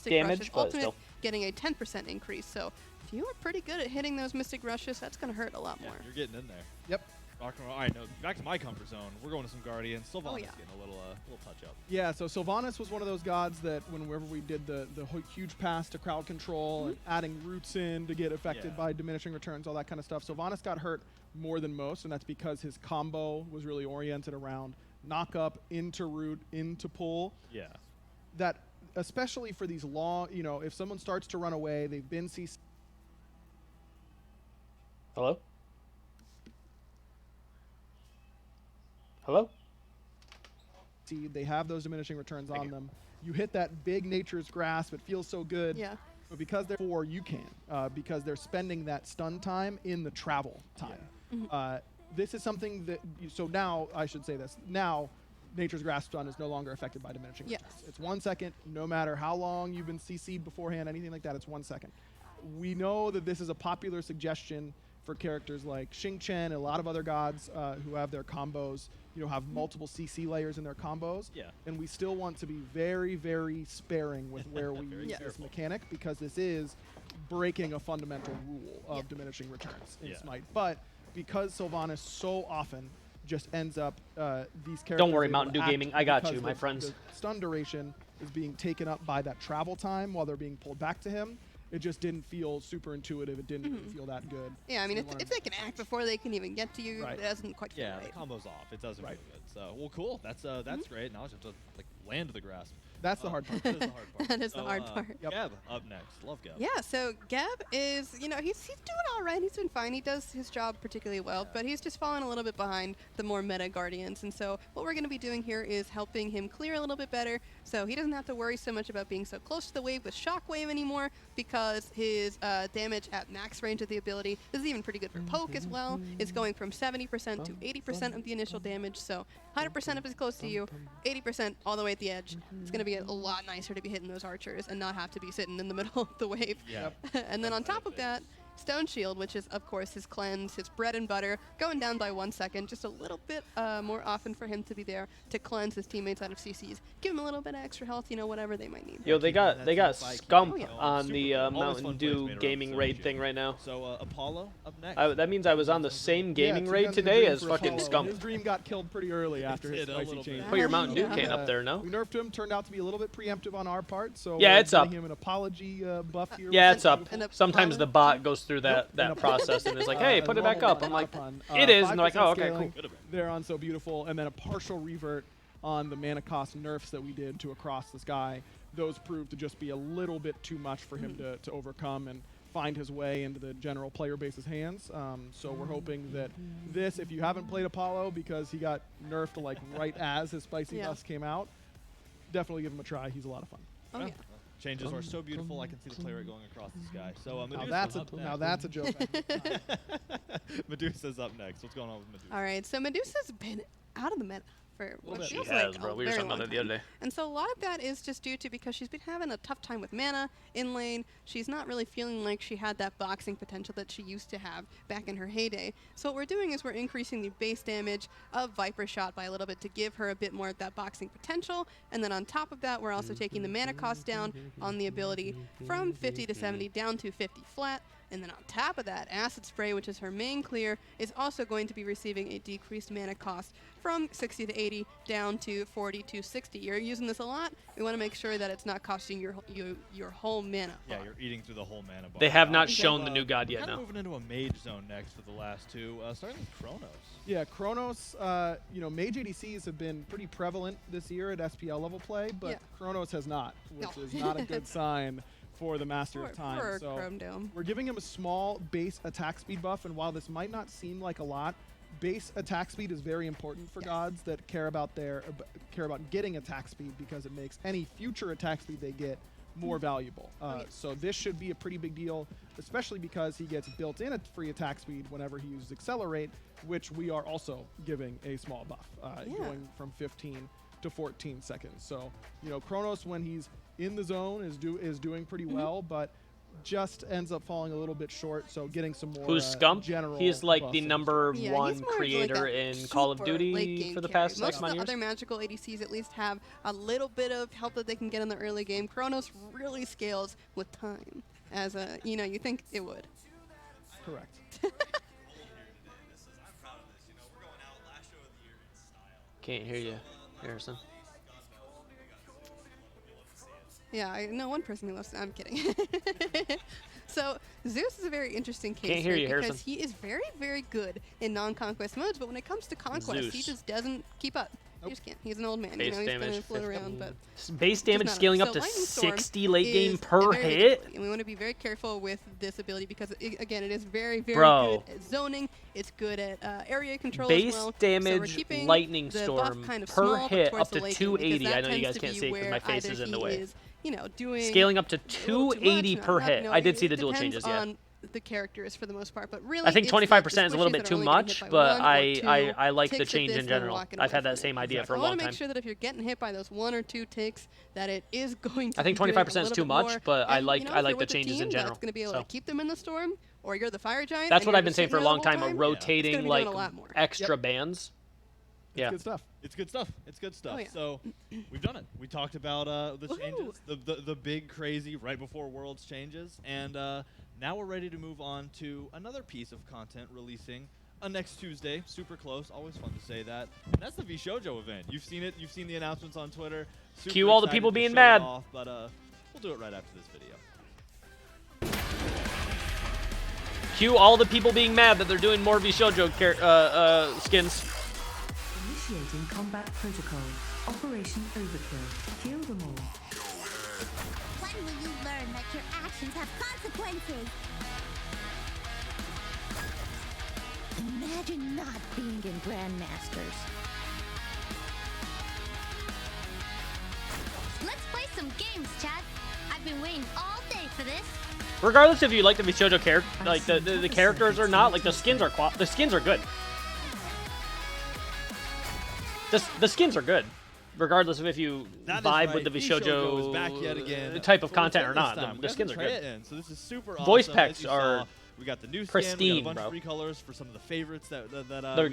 damage, but still. Getting a 10% increase. So if you are pretty good at hitting those Mystic Rushes, that's going to hurt a lot more. You're getting in there. Yep. All right, no, back to my comfort zone. We're going to some Guardians. Sylvanas getting a little touch up. Yeah, so Sylvanas was one of those gods that whenever we did the huge pass to crowd control and adding roots in to get affected by diminishing returns, all that kind of stuff, Sylvanas got hurt more than most, and that's because his combo was really oriented around knock up, into root, into pull. Yeah. That, especially for these long, if someone starts to run away, they've been CC. Hello? Hello? They have those diminishing returns on them. You hit that big nature's grasp. It feels so good. Yeah. But because they're you can. Because they're spending that stun time in the travel time. This is something that... So now, I should say this. Now, nature's grasp stun is no longer affected by diminishing returns. It's 1 second. No matter how long you've been CC'd beforehand, anything like that, it's 1 second. We know that this is a popular suggestion for characters like Xing Chen and a lot of other gods who have their combos, have multiple CC layers in their combos. Yeah. And we still want to be very, very sparing with where we use this mechanic because this is breaking a fundamental rule of diminishing returns in Smite. But because Sylvanas so often just ends up these characters... Don't worry, Mountain Dew Gaming. I got you, my friends. The stun duration is being taken up by that travel time while they're being pulled back to him. It just didn't feel super intuitive. It didn't even feel that good. Yeah, I mean, if they can act before they can even get to you, it doesn't quite feel right. Yeah, the combo's off. It doesn't feel good. So, well, cool. That's great. Now I just have to land the grasp. That's the hard part. That is the hard part. That is the hard part. Gab up next. Love Gab. Yeah, so Gab is, he's doing all right. He's doing fine. He does his job particularly well, but he's just fallen a little bit behind the more meta Guardians. And so what we're going to be doing here is helping him clear a little bit better so he doesn't have to worry so much about being so close to the wave with Shockwave anymore because his damage at max range of the ability, this is even pretty good for poke as well, is going from 70% to 80% of the initial damage. So 100% if it's close to you, 80% all the way at the edge. It's going to be a lot nicer to be hitting those archers and not have to be sitting in the middle of the wave. Yeah. And then on top of that, Stone Shield, which is, of course, his cleanse, his bread and butter, going down by 1 second, just a little bit more often for him to be there to cleanse his teammates out of CCs. Give him a little bit of extra health, whatever they might need. Yo, they got Scump on the Super Mountain Dew gaming raid thing right now. So Apollo up next. That means I was on the same gaming raid today as fucking Scump. His dream got killed pretty early after his spicy change. Put your Mountain Dew can up there, no? We nerfed him. Turned out to be a little bit preemptive on our part, so yeah, it's up. Him an apology buff here. Yeah, it's up. Sometimes the bot goes through that process and is like, hey, put it back up. I'm like, it is, and they're like, oh, okay, cool. They're on So Beautiful, and then a partial revert on the mana cost nerfs that we did to Across the Sky. Those proved to just be a little bit too much for him to overcome and find his way into the general player base's hands. So we're hoping that this, if you haven't played Apollo because he got nerfed like right as his spicy buffs came out, definitely give him a try. He's a lot of fun. Oh, yeah. Changes are so beautiful, I can see the play rate going across the sky. So now that's a joke. Medusa's up next. What's going on with Medusa? All right, so Medusa's been out of the meta for what She feels has, like bro. a We were very talking about long that the other time. day. And so a lot of that is just due to because she's been having a tough time with mana in lane. She's not really feeling like she had that boxing potential that she used to have back in her heyday. So what we're doing is we're increasing the base damage of Viper Shot by a little bit to give her a bit more of that boxing potential. And then on top of that, we're also taking the mana cost down on the ability from 50 to 70 down to 50 flat. And then on top of that, Acid Spray, which is her main clear, is also going to be receiving a decreased mana cost from 60 to 80 down to 40 to 60. You're using this a lot. We want to make sure that it's not costing your whole mana bar. Yeah, you're eating through the whole mana bar. They have not shown the new god yet, Kind of no. moving into a mage zone next for the last two, starting with Chronos. Yeah, Chronos, mage ADCs have been pretty prevalent this year at SPL level play, but Chronos has not, which is not a good sign for the Master of Time. So Chrome Dome. we're giving him a small base attack speed buff, and while this might not seem like a lot, base attack speed is very important for gods that care about getting attack speed because it makes any future attack speed they get more valuable. So this should be a pretty big deal, especially because he gets built-in a free attack speed whenever he uses Accelerate, which we are also giving a small buff, going from 15 to 14 seconds. So, Chronos, when he's in the zone, is doing pretty well, but just ends up falling a little bit short. So getting some more. Who's Scump? General He's like the buffs. number Yeah, one he's more of creator like a in Call of super Duty late-game for the carry. past Most X of amount the of years. other magical ADCs at least have a little bit of help that they can get in the early game. Chronos really scales with time, as you think it would. Correct. Can't hear you, Harrison. Yeah, I know one person who loves it. I'm kidding. So Zeus is a very interesting case Can't hear you, because Harrison. he is very, very good in non-conquest modes, but when it comes to conquest, he Zeus. just doesn't keep up. He just can't. He's an old man. Base he's damage, gonna float 50. around, but Base damage not scaling enough. up So to Lightning Storm 60 late game is per a very big hit. ability, and we want to be very careful with this ability because, again, it is very, very Bro. good at zoning. It's good at area control Base as well. damage, so we're keeping Lightning the Storm buff kind of per small, hit towards up the to late game, because 280. that I know you tends guys to can't be see it 'cause where my face either is in the he way. is, doing Scaling up to a little too 280 much, per hit. I did see the it dual depends changes, yeah. on the characters for the most part, but really I think it's 25% is a the little squishies bit that are too only getting much, hit by but one or two I like the ticks at change this in and then general. walking I've away had that from same it. idea for a I long want to time. make sure that if you're getting hit by those 1 or 2 ticks, that it is going to I think be doing 25% a is little too bit much, more. but I And, like if I you're like the with a changes team in general. that's going to be able So. to keep them in the storm, or you're the fire giant. That's and what you're I've been just saying for a sitting there long the whole time, time, rotating it's gonna be like doing a lot more. extra bands. It's Yeah. good stuff. It's good stuff. It's good stuff. Oh, yeah. So we've done it. We talked about the Woohoo. changes, the big crazy right before Worlds changes, and now we're ready to move on to another piece of content releasing next Tuesday. Super close. Always fun to say that. And that's the VShojo event. You've seen it. You've seen the announcements on Twitter. Super Cue all the excited people to being show it mad. off, but we'll do it right after this video. Cue all the people being mad that they're doing more VShojo skins. Initiating combat protocol. Operation Overkill. Kill them all. When will you learn that your actions have consequences? Imagine not being in Grandmasters. Let's play some games, chat. I've been waiting all day for this. Regardless if you like the VShojo the characters or not, like the skins are good. The skins are good, regardless of if you That is vibe right. with the VShojo is back yet again type of for content the or third not. time. The We got skins to are try good. it in. So this is super awesome. Voice As packs you are saw, We got the new skin. Pristine, we got a bunch bro. of recolors for some of the favorites that we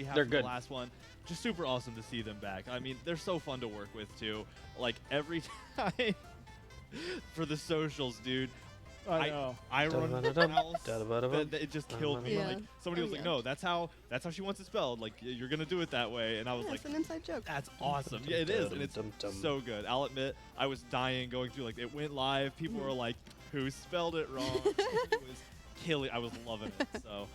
have they're from good. the last one. Just super awesome to see them back. I mean, they're so fun to work with too. Like every time for the socials, dude. I know. I run Da-da-ba-da-bum. it just killed me. Yeah. Like somebody was like, "No, that's how she wants it spelled. Like you're gonna do it that way." And I was Yeah, like, it's an inside joke. "That's awesome." Yeah, it is, and it's so good. I'll admit, I was dying going through. Like it went live. People were like, "Who spelled it wrong?" It was killing. I was loving it. So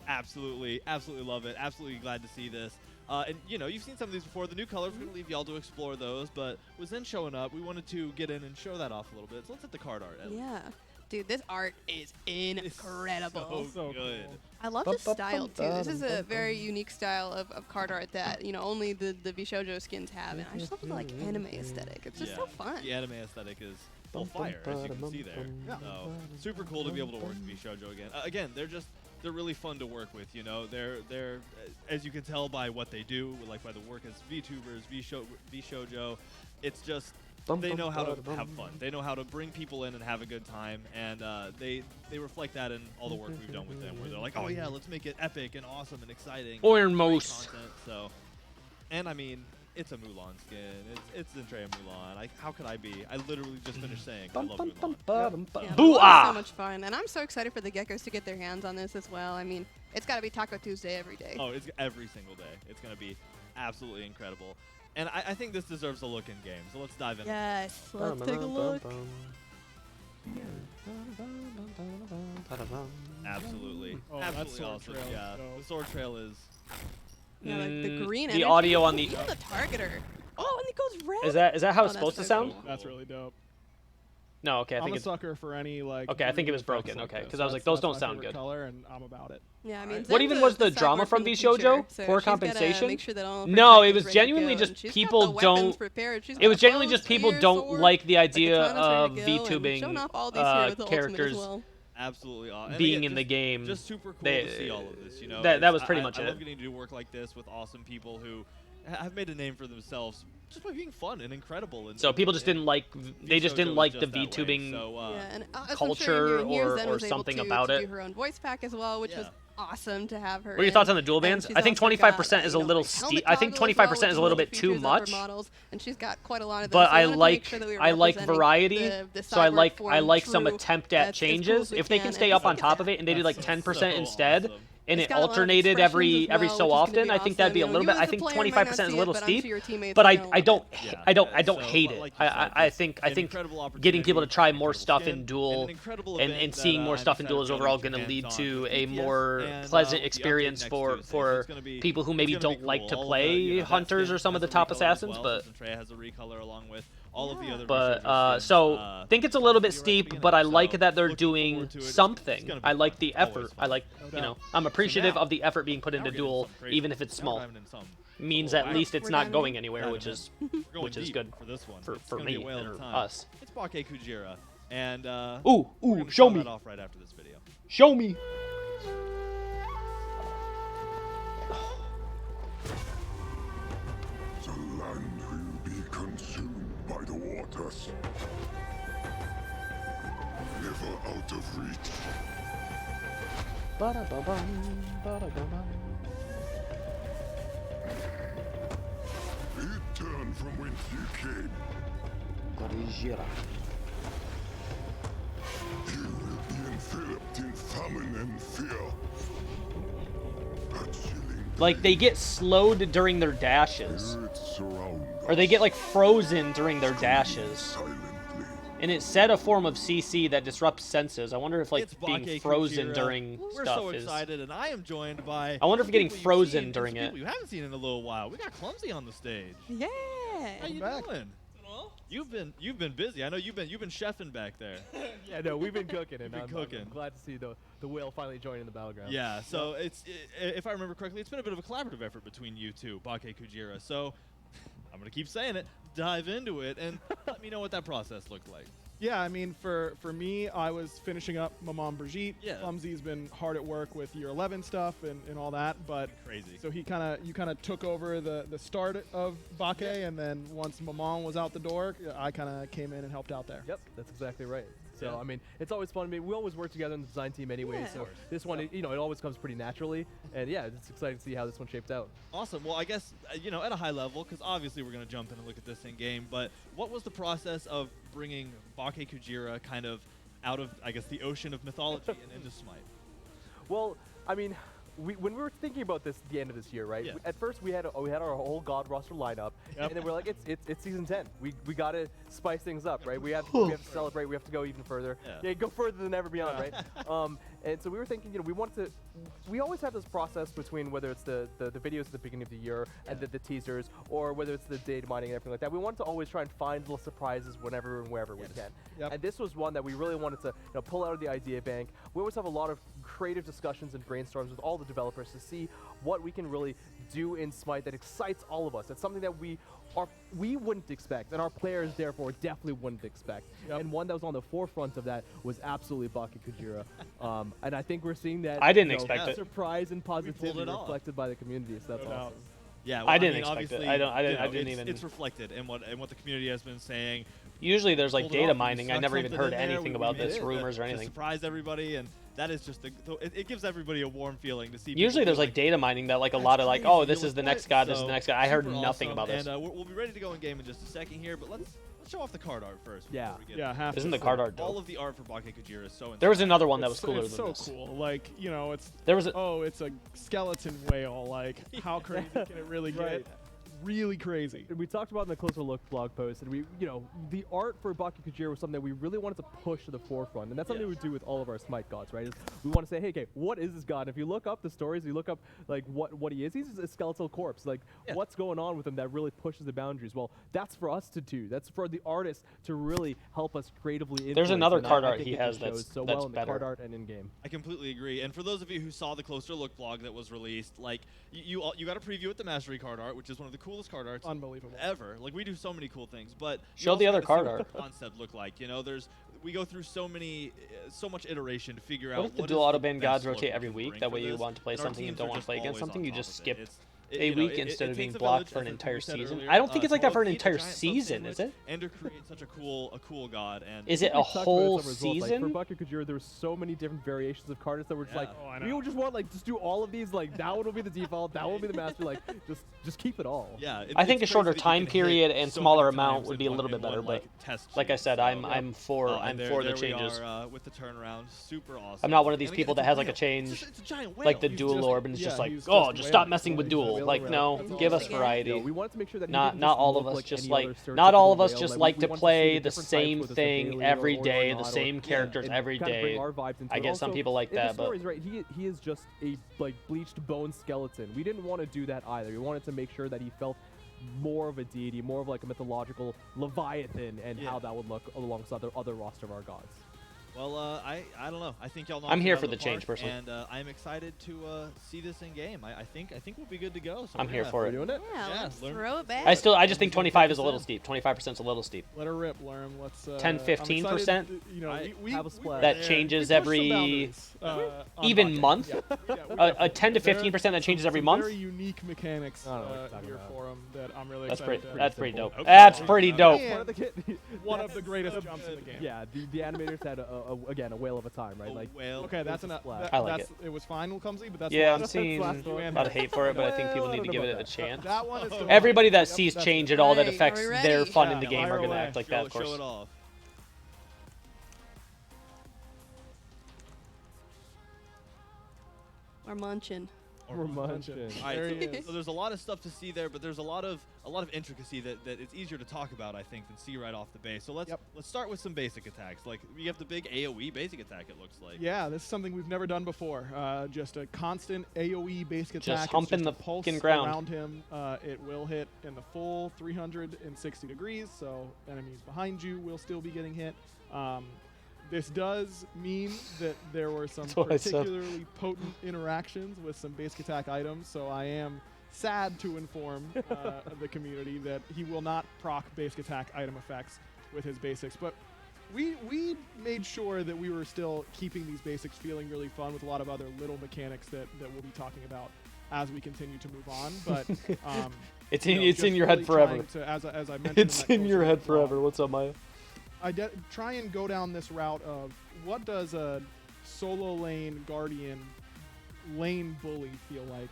absolutely love it. Absolutely glad to see this. And you know, you've seen some of these before. The new colors, we're gonna leave y'all to explore those. But with Zen showing up, we wanted to get in and show that off a little bit. So let's hit the card art. Ellie. Yeah. Dude, this art is incredible. So good. I love the style too. This is a very unique style of card art that only the VShojo skins have, and I just love the like anime aesthetic. It's just so fun. The anime aesthetic is full fire, as you can see there. So super cool to be able to work with VShojo again. Again, they're really fun to work with. You know, they're as you can tell by what they do, like by the work as VTubers, VShojo. It's just they know how to have fun. They know how to bring people in and have a good time, and they reflect that in all the work we've done with them, where they're like, oh yeah, let's make it epic and awesome and exciting. Almost. Content, so, and I mean, it's a Mulan skin. It's Zentreya Mulan. How could I be? I literally just finished saying I love Mulan. Yeah, Boo-ah! so much fun, and I'm so excited for the geckos to get their hands on this as well. I mean, it's got to be Taco Tuesday every day. Oh, it's every single day. It's gonna be absolutely incredible. And I think this deserves a look in game, so let's dive in. Yes, let's take a look. Absolutely. Oh, that Absolutely sword awesome. trail is Yeah, dope. the sword trail is. Yeah, like the green the energy. audio on the Even the targeter. Oh, and it goes red. is that how Oh, it's supposed to that's so sound? cool. That's really dope. No, okay, I I'm think a it's sucker for any like. Okay, I think it was effects broken, like okay, this. 'cause I was like, That's- those don't that's my sound favorite good. color, and I'm about it. Yeah, I mean, What even was the drama from VShojo? Poor compensation? No, it was genuinely just people don't. It was genuinely just people don't like the idea of VTubing characters Absolutely awesome. being in the game. Just super cool to see all of this, you know. That was pretty much I it. love getting to do work like this with awesome people who have made a name for themselves just by being fun and incredible. And So people just didn't like, they just didn't like the just that way. VTubing So, Yeah, and culture or or something about to it. do her own voice pack as well, which was awesome to have her. What are your thoughts on the dual bands? I think 25% is a little steep. I think 25% is a little bit too much. And she's got quite a lot of But I like variety. So I like some attempt at changes. If they can stay up on top of it and they do like 10% instead, and it alternated every so often, I think that'd be a little bit. I think 25% is a little steep, but I don't hate it. I think getting people to try more stuff in Duel and seeing more stuff in Duel is overall going to lead to a more pleasant experience for people who maybe don't like to play hunters or some of the top assassins. But think it's a little bit steep, but I like that they're doing something. I like the effort. I like, I'm appreciative of the effort being put into Duel, even if it's small. Means at least it's not going anywhere, which is good for this one. for me or us. It's Bake Kujira, and show me. Off right after this video. Show me. The land will be consumed by the waters. Never out of reach. Return from whence you came. You will be enveloped in famine and fear. A chilling Like, they get slowed during their dashes. spirits surround Or they get, like, frozen during their dashes. silently. And it said a form of CC that disrupts senses. I wonder if, like, It's being Bake frozen Kujira. during We're stuff so is... excited, and I am joined by. I wonder if getting people you've frozen seen, during and it. people you haven't seen in a little while. We got Clumsy on the stage. Yeah. How you back. doing? You've been busy. I know you've been chefing back there. Yeah, no, we've been cooking, and Been I'm cooking. glad to see the whale finally joining the battleground. Yeah. So if I remember correctly, it's been a bit of a collaborative effort between you two, Bake Kujira. So I'm gonna keep saying it. Dive into it and let me know what that process looked like. Yeah, I mean, for me, I was finishing up Maman Brigitte. Yeah. Clumsy's been hard at work with Year 11 stuff and all that, but Crazy. so you kind of took over the start of Bake, and then once Maman was out the door, I kind of came in and helped out there. Yep, that's exactly right. So I mean, it's always fun. I mean, we always work together in the design team anyway. So this one, it always comes pretty naturally. And yeah, it's exciting to see how this one shapes out. Awesome. Well, I guess at a high level, because obviously we're going to jump in and look at this in game. But what was the process of bringing Bake Kujira kind of out of, I guess, the ocean of mythology and into Smite? Well, I mean, when we were thinking about this at the end of this year, right? Yeah. At first we had our whole God roster lineup, and then we're like, it's season 10. We gotta spice things up, right? We have to celebrate. We have to go even further. Yeah, go further than ever beyond, right? And so we were thinking, we always have this process between whether it's the videos at the beginning of the year and the teasers, or whether it's the data mining and everything like that. We wanted to always try and find little surprises whenever and wherever we can. Yep. And this was one that we really wanted to pull out of the idea bank. We always have a lot of creative discussions and brainstorms with all the developers to see what we can really do in Smite that excites all of us. That's something that we wouldn't expect, and our players therefore definitely wouldn't expect. Yep. And one that was on the forefront of that was absolutely Bake Kujira. And I think we're seeing that I didn't expect it. Surprise and positivity reflected by the community. So that's awesome. Yeah, well, I didn't expect it. I didn't even. It's reflected in what the community has been saying. Usually there's like data mining. I never even heard anything about this, rumors or to anything. Surprise everybody, and that is just it gives everybody a warm feeling to see. Usually there's like data mining that like a lot of like, oh, this is the next god, this is the next god. I heard nothing about this. And we'll be ready to go in game in just a second here, but let's show off the card art first. Yeah. Isn't the card art dope? All of the art for Bake Kujira is so insane. There was another one that was cooler it's than so this. cool. Like, it's it's a skeleton whale. Like, how crazy can it really get? Really crazy. And we talked about in the Closer Look blog post, and the art for Bake Kujira was something that we really wanted to push to the forefront, and that's something we do with all of our Smite gods, right? We want to say, hey, okay, what is this god? And if you look up the stories, you look up like what he is. He's a skeletal corpse. Like, what's going on with him that really pushes the boundaries? Well, that's for us to do. That's for the artist to really help us creatively. There's another card art he has that's well in the better. Card art and in game. I completely agree. And for those of you who saw the Closer Look blog that was released, like you got a preview with the Mastery card art, which is one of the coolest card arts. Unbelievable. Ever. Like, we do so many cool things, but show the other card art. Concept look like, we go through so much iteration to figure out what if the dual auto ban gods rotate every week? That way you want to play something and don't want to play against something, you just skip a week instead of being blocked for an entire season. I don't think it's like that for an entire season, is it? And to create such a cool god. And is it a whole season? Like, for Bake Kujira, there were so many different variations of cards that were just like, we would just want just do all of these. Like, that one will be the default, that one will be the master. Like, just keep it all. Yeah. I think a shorter time period and smaller amount would be a little bit better, but like I said, I'm for the changes. With the turnaround, super awesome. I'm not one of these people that has like a change, like the Duel orb, and it's just like, oh, just stop messing with Duel. Like, no, give us variety. We wanted to make sure that not all of us just like to play the same thing every day, the same characters every day. I get some people like that, but he is just a bleached bone skeleton. We didn't want to do that either. We wanted to make sure that he felt more of a deity, more of like a mythological Leviathan, and how that would look alongside the other roster of our gods. Well, I don't know. I think y'all know. I'm here for the change, personally, and I'm excited to see this in game. I think we'll be good to go. So I'm here for it. Doing it? Yeah, let's throw it back. I just think 25 is a little steep. 25% is a little steep. Let her rip, Lerm. Let's 10-15%. We have a splash. That changes every even month. A 10 to 15% that changes every month. Very unique mechanics here for him that I'm really excited. That's pretty dope. That's pretty dope. One of the greatest jumps in the game. Yeah, the animators had again a whale of a time, right? Like, okay, that's enough. I like it. It was fine, Clumsy, but that's I'm seeing a lot of hate for it, but I think people need to give it a chance. That one is everybody that sees change at all that affects their fun in the game are going to act like that, of course. Show it off. We're munching. We're munching. All right, so there's a lot of stuff to see there, but there's a lot of intricacy that it's easier to talk about, I think, than see right off the base. So let's start with some basic attacks. Like, you have the big AoE basic attack, it looks like. Yeah, this is something we've never done before. Just a constant AoE basic attack. Just humping the pulse ground around him. It will hit in the full 360 degrees, so enemies behind you will still be getting hit. This does mean that there were some particularly potent interactions with some basic attack items, so I am sad to inform the community that he will not proc basic attack item effects with his basics. But we made sure that we were still keeping these basics feeling really fun with a lot of other little mechanics that we'll be talking about as we continue to move on. But it's in your head forever. As I mentioned, it's in your head forever. What's up, Maya? try and go down this route of what does a solo lane guardian lane bully feel like,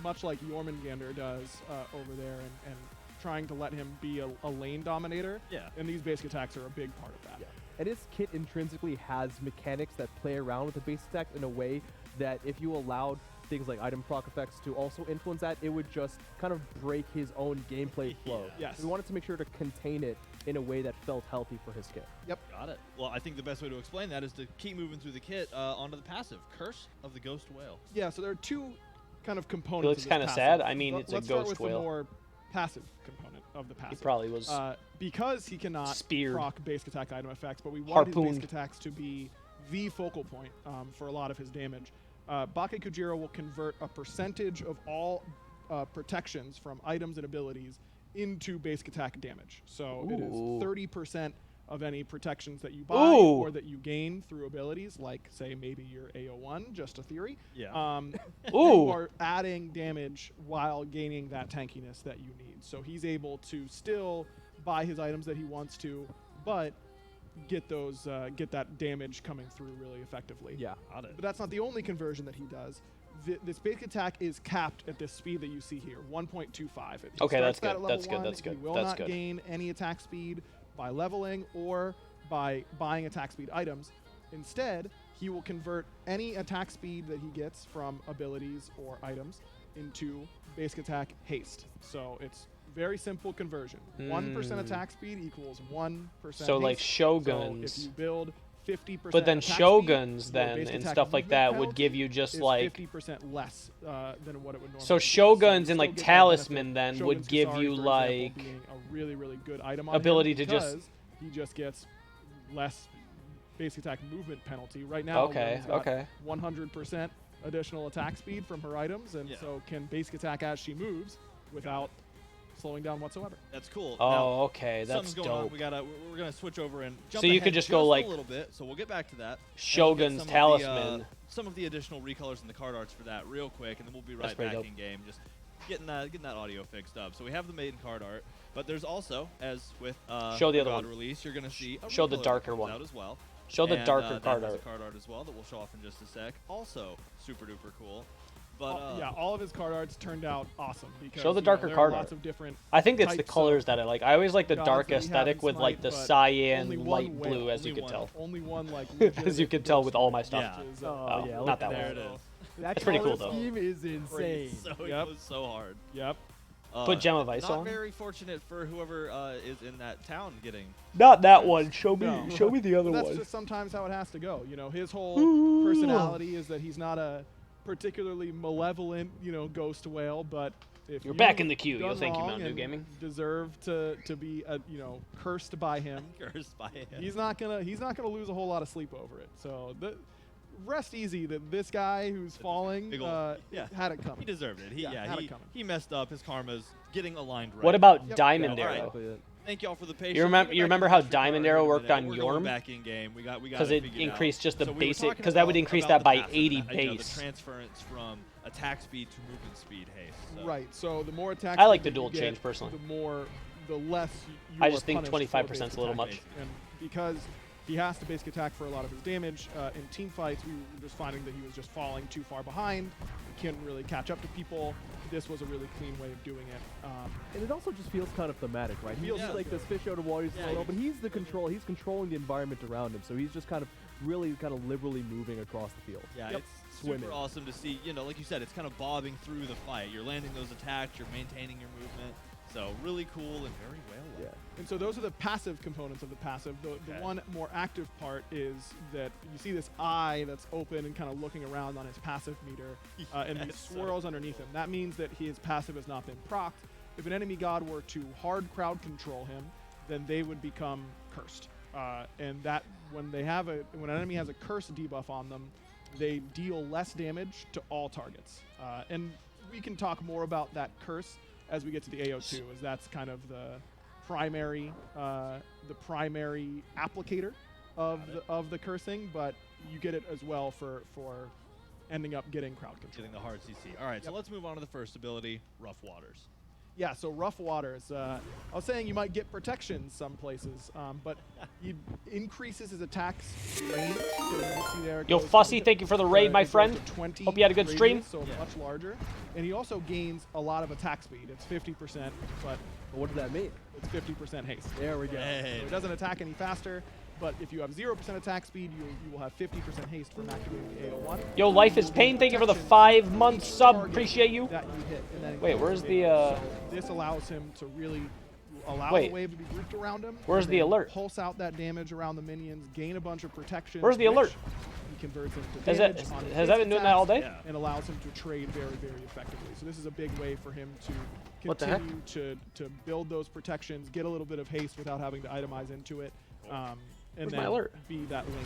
much like Jormungandr does over there, and trying to let him be a lane dominator. Yeah. And these basic attacks are a big part of that. Yeah. And his kit intrinsically has mechanics that play around with the base attack in a way that if you allowed things like item proc effects to also influence that, it would just kind of break his own gameplay flow. Yes. We wanted to make sure to contain it in a way that felt healthy for his kit. Yep. Got it. Well, I think the best way to explain that is to keep moving through the kit onto the passive. Curse of the Ghost Whale. Yeah, so there are two kind of components. He looks kind of sad. I mean, it's a Let's ghost start with whale. the more passive component of the passive. He probably was because he cannot speared. proc basic attack item effects, but we want his Harpooned. basic attacks to be the focal point for a lot of his damage. Bake Kujiro will convert a percentage of all protections from items and abilities into basic attack damage. So it is 30% of any protections that you buy or that you gain through abilities, like, say, maybe your AO1, just a theory. Yeah. You are adding damage while gaining that tankiness that you need. So he's able to still buy his items that he wants to, but get those get that damage coming through really effectively. Yeah. Got it. But that's not the only conversion that he does. This basic attack is capped at this speed that you see here, 1.25. Okay, that's good. That's good. That's good. He will That's not good. gain any attack speed by leveling or by buying attack speed items. Instead, he will convert any attack speed that he gets from abilities or items into basic attack haste. So it's very simple conversion. 1% attack speed equals 1% So like haste. shoguns. So if you build 50%, But then attack shoguns speed, your then basic and attack stuff like movement that would penalty give you just is like 50% less than what it would normally. So be. shoguns you and still like get that talisman benefit. then would Shogun's give Hisari, you for example, like being a really, really good item on ability him to just- because he just gets less basic attack movement penalty. Right now, Okay, Lynn's got okay. 100% additional attack speed from her items, and so can basic attack as she moves without slowing down whatsoever. That's cool. Oh, Now, okay, that's something's going on. dope. We're gonna switch over and jump So you ahead could just go, like, a little bit. So we'll get back to that. And we'll get Shogun's some of talisman. some of the additional recolors in the card arts for that real quick, and then we'll be That's right pretty back dope. in game. Just getting that audio fixed up. So we have the maiden card art, but there's also, as with Show the other God one. release, you're gonna see a Show the recolor darker that comes one. out as well. Show the And, darker that card has art. a card art as well that we'll show off in just a sec. Also super duper cool. But Yeah, all of his card arts turned out awesome because Show the you know, darker there are card lots art. of different I think it's the types of colors that I like. I always like the gods dark that we have aesthetic in with like Smite, the but only cyan, one light whale, blue, as you only can one. tell. Only one like As you can tell with all my stuff. Yeah. Which is, Oh, yeah, not look that at there one. it is. That It's pretty cool, color though. scheme is insane. So it Yep. was so hard. Yep. Put Gem of Ice not on. very fortunate for whoever is in that town getting. Not that one. Show me. No. Show me the other That's one. just sometimes how it has to go. You know, his whole personality is that he's not a particularly malevolent, ghost whale, but if You're you've back in the queue. done You'll thank you, wrong Mountain Dew and Gaming. deserve to be cursed by him. Cursed by him. He's not gonna lose a whole lot of sleep over it. So rest easy that this guy who's falling big ol' yeah. had it coming. He deserved it. had it coming. He messed up. His karma's getting aligned right. What about Yep. Diamond Yeah, all Arrow? right. Thank y'all for the patience. You remember how Diamond Arrow worked on We're Yorm? going back in game. We got Because it increased just the so we were basic. talking Because that would about increase the that by passive, 80 the pace. transference from attack speed to movement speed haste. So. Right. So the more attack I like speed the that you dual get, change personally. the less you I are just think punished 25% is for a little basic much. attack haste. And because he has to basic attack for a lot of his damage, in team fights we were just finding that he was just falling too far behind. He couldn't really catch up to people. This was a really clean way of doing it. And it also just feels kind of thematic, right? He feels Yeah. like this fish out of water, but he's the control. He's controlling the environment around him, so he's just kind of really liberally moving across the field. Yeah, Yep. it's Swimming. super awesome to see. Like you said, it's kind of bobbing through the fight. You're landing those attacks. You're maintaining your movement. So really cool and very well. Yeah. And so those are the passive components of the passive. The one more active part is that you see this eye that's open and kind of looking around on his passive meter, and these swirls underneath him. That means that his passive has not been procced. If an enemy god were to hard crowd control him, then they would become cursed. And that when an enemy has a curse debuff on them, they deal less damage to all targets. And we can talk more about that curse as we get to the AO2, as that's kind of the primary applicator of the cursing, but you get it as well for ending up getting crowd control. Getting the hard CC. All right, so let's move on to the first ability, Rough Waters. Yeah, so rough waters. I was saying you might get protection some places, but he increases his attacks range. So you can see there it Yo, goes Fussy, to, thank you for the raid, my it goes friend. to 20 Hope you had a good stream. radius, so much larger. And he also gains a lot of attack speed. It's 50%, but What does that mean? it's 50% haste. There we go. Hey. So it doesn't attack any faster, but if you have 0% attack speed, you will have 50% haste from activating the AO1. Yo, Life is Pain, thank you for the 5-month sub. Appreciate you. That you hit, and then Wait, where's the, So this allows him to really allow Wait. the wave to be grouped around him. Where's and the then alert? Pulse out that damage around the minions, gain a bunch of protection. Where's the which alert? He converts into Has damage that- on his has that been doing that all day? Yeah. And allows him to trade very, very effectively. So this is a big way for him to What the heck? continue to build those protections, get a little bit of haste without having to itemize into it, and Where's then my alert? be that lane.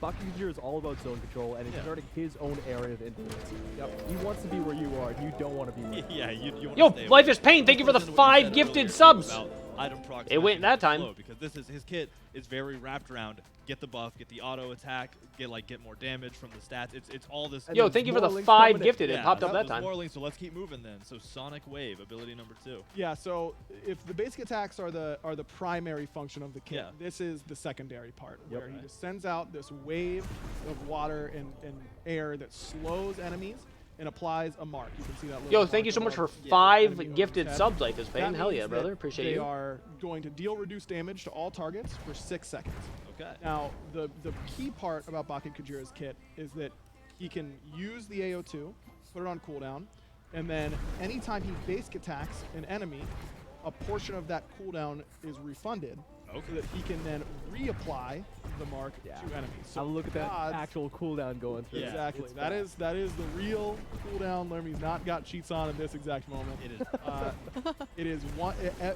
Bakugir is all about zone control, and he's starting his own area of influence. Yep. He wants to be where you are, and you don't want to be where Yeah, you Yo, wanna stay Life away. is Pain, thank you for the Listen to what you 5 said gifted earlier, too, subs. about item proc It went smashing that time. slow, because this is his kit is very wrapped around get the buff, get the auto attack, get more damage from the stats. It's all this. Yo, there's thank you for more the links 5 coming in. gifted. It Yeah, popped up that there's time. more links, so let's keep moving then. So Sonic Wave, ability number 2. Yeah, so if the basic attacks are the primary function of the kit, Yeah. this is the secondary part, Yep. where he just sends out this wave of water and air that slows enemies and applies a mark. You can see that little Yo, mark thank you so much for above the 5 enemy over gifted his head. subs, Life is That Pain. Hell yeah, means brother. that Appreciate they you. are going to deal reduced damage to all targets for 6 seconds. Okay. Now, the key part about Baki Kujira's kit is that he can use the AO2, put it on cooldown, and then anytime he basic attacks an enemy, a portion of that cooldown is refunded, so that he can then reapply the mark to enemies. So I'll look at that gods- actual cooldown going through. Yeah. Exactly. It's That bad. is the real cooldown. Lermy's not got cheats on in this exact moment. It is. It is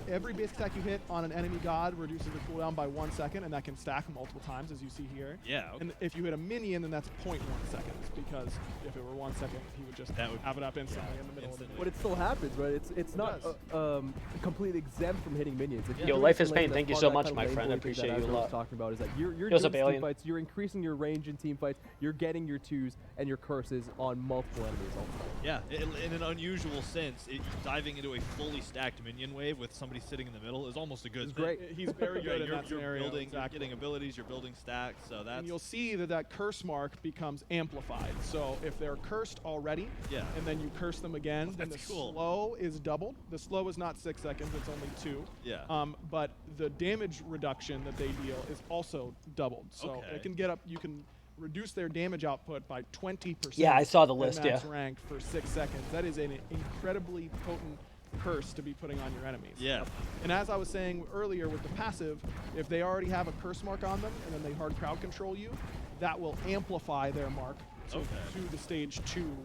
every basic attack you hit on an enemy god reduces the cooldown by 1 second, and that can stack multiple times, as you see here. Yeah. Okay. And if you hit a minion, then that's 0.1 seconds, because if it were 1 second, he would just That would- have it up instantly in the middle instantly. But it still happens, right? It's not does. completely exempt from hitting minions. If Yo, you're doing Life is some Pain, lane thank you that's so part much, of that my kind of friend. lane I bully appreciate that you a Azra was lot. talking about is that you're Yo, doing what's up, team Alien? fights, you're increasing your range in team fights, you're getting your 2s and your curses on multiple enemies all the time. Yeah, in an unusual sense, diving into a fully stacked minion wave with somebody sitting in the middle is almost a good It's thing. great. He's very good in you're that scenario. building, exactly. you're getting abilities, you're building stacks, so that's And you'll see that curse mark becomes amplified. So if they're cursed already, Yeah. and then you curse them again, then the That's cool. slow is doubled. The slow is not 6 seconds; it's only 2. Yeah. But the damage reduction that they deal is also doubled. So Okay. it can get up. You can reduce their damage output by 20%. Yeah, I saw the at list, max yeah. rank for 6 seconds. That is an incredibly potent curse to be putting on your enemies. Yeah. And as I was saying earlier with the passive, if they already have a curse mark on them and then they hard crowd control you, that will amplify their mark to the stage 2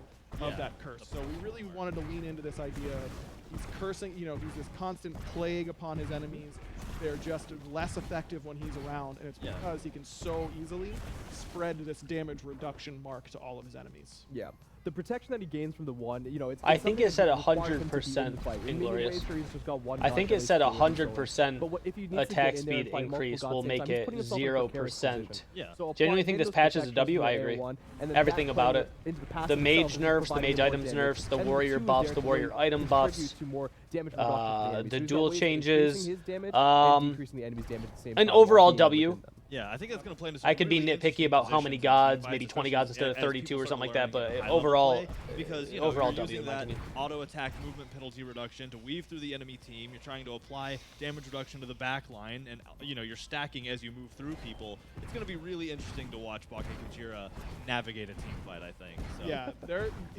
of Yeah. that curse. So we really wanted to lean into this idea of he's cursing, he's this constant plague upon his enemies. They're just less effective when he's around, and it's Yeah. because he can so easily spread this damage reduction mark to all of his enemies. Yeah. The protection that he gains from the one, it's I it's think something it said that requires him to be in 100% the fight. In minion Inglorious. waves where he's just got one I god think that it he's said doing and so on. 100% But if he needs to attack get in there and speed fight multiple increase gods will at the same make time, he's it putting himself in a precarious 0%. position. Yeah. So Genuinely applying think this those patch is a protections W, through I the agree. AO1, and then Everything backplaying about it. into the passive The mage itself, nerfs, the providing mage more items damage. nerfs, the And warrior two buffs, there the to warrior really item buffs, contribute to more damage reduction for the enemy. the So he's got duel ways of changes, increasing his damage um, and decreasing the enemy's damage at the same an time, overall while being W. within them. Yeah, I think that's going to play into some I could be really nitpicky interesting about how many positions in team gods, fights, maybe 20 especially gods instead of as 32 people or start something like to that, learn but high-level overall, play, because overall you're W using in my that opinion. auto attack movement penalty reduction to weave through the enemy team. You're trying to apply damage reduction to the back line, and you're stacking as you move through people. It's going to be really interesting to watch Baki Kujira navigate a team fight, I think. So. Yeah,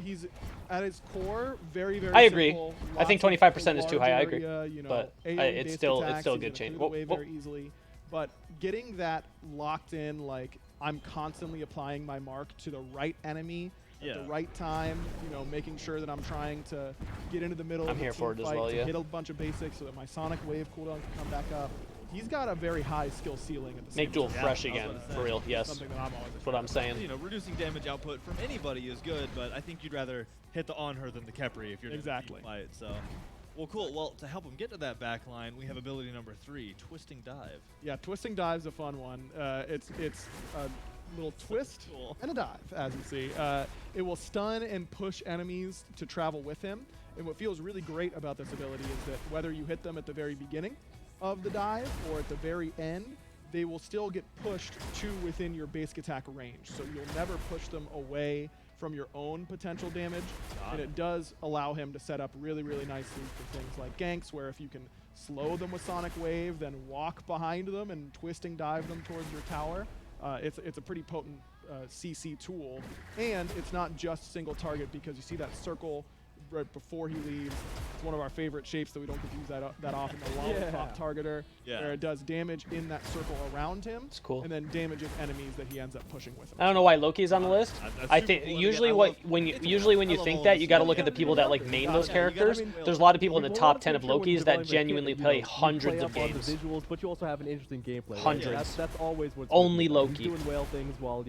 he's at his core very, very I agree. simple. I think Lots of 25% is too large high, I agree. area, But AoE-based it's still attacks, a he's good gonna change. clear the Whoa, way whoa. very easily. But getting that locked in, like I'm constantly applying my mark to the right enemy at the right time, making sure that I'm trying to get into the middle I'm of the here team for it as fight well, to yeah. hit a bunch of basics so that my Sonic Wave cooldown can come back up. He's got a very high skill ceiling at the same Make Duel time. fresh I was again, gonna say. for real, yes. Something that I'm always That's what I'm saying. Reducing damage output from anybody is good, but I think you'd rather hit the on her than the Kepri if you're in a Exactly. team fight. So, well, cool. Well, to help him get to that back line, we have ability number 3, Twisting Dive. Yeah, Twisting Dive's a fun one. It's a little twist Cool. and a dive, as you see. It will stun and push enemies to travel with him. And what feels really great about this ability is that whether you hit them at the very beginning of the dive or at the very end, they will still get pushed to within your basic attack range. So you'll never push them away from your own potential damage. And it does allow him to set up really, really nicely for things like ganks, where if you can slow them with Sonic Wave, then walk behind them and twisting dive them towards your tower, it's a pretty potent CC tool. And it's not just single target, because you see that circle right before he leaves. It's one of our favorite shapes that we don't get to use that often, the lollipop targeter, where it does damage in that circle around him. It's cool. And then damages enemies that he ends up pushing with him. I don't know why Loki's on the list. I think cool. usually when you think that, you got to look at the people that like main those characters. There's a lot of people in the top 10 of Lokis that genuinely play hundreds of games. Visuals, but you also have an interesting gameplay. Hundreds. That's always what's only Loki. Doing whale things while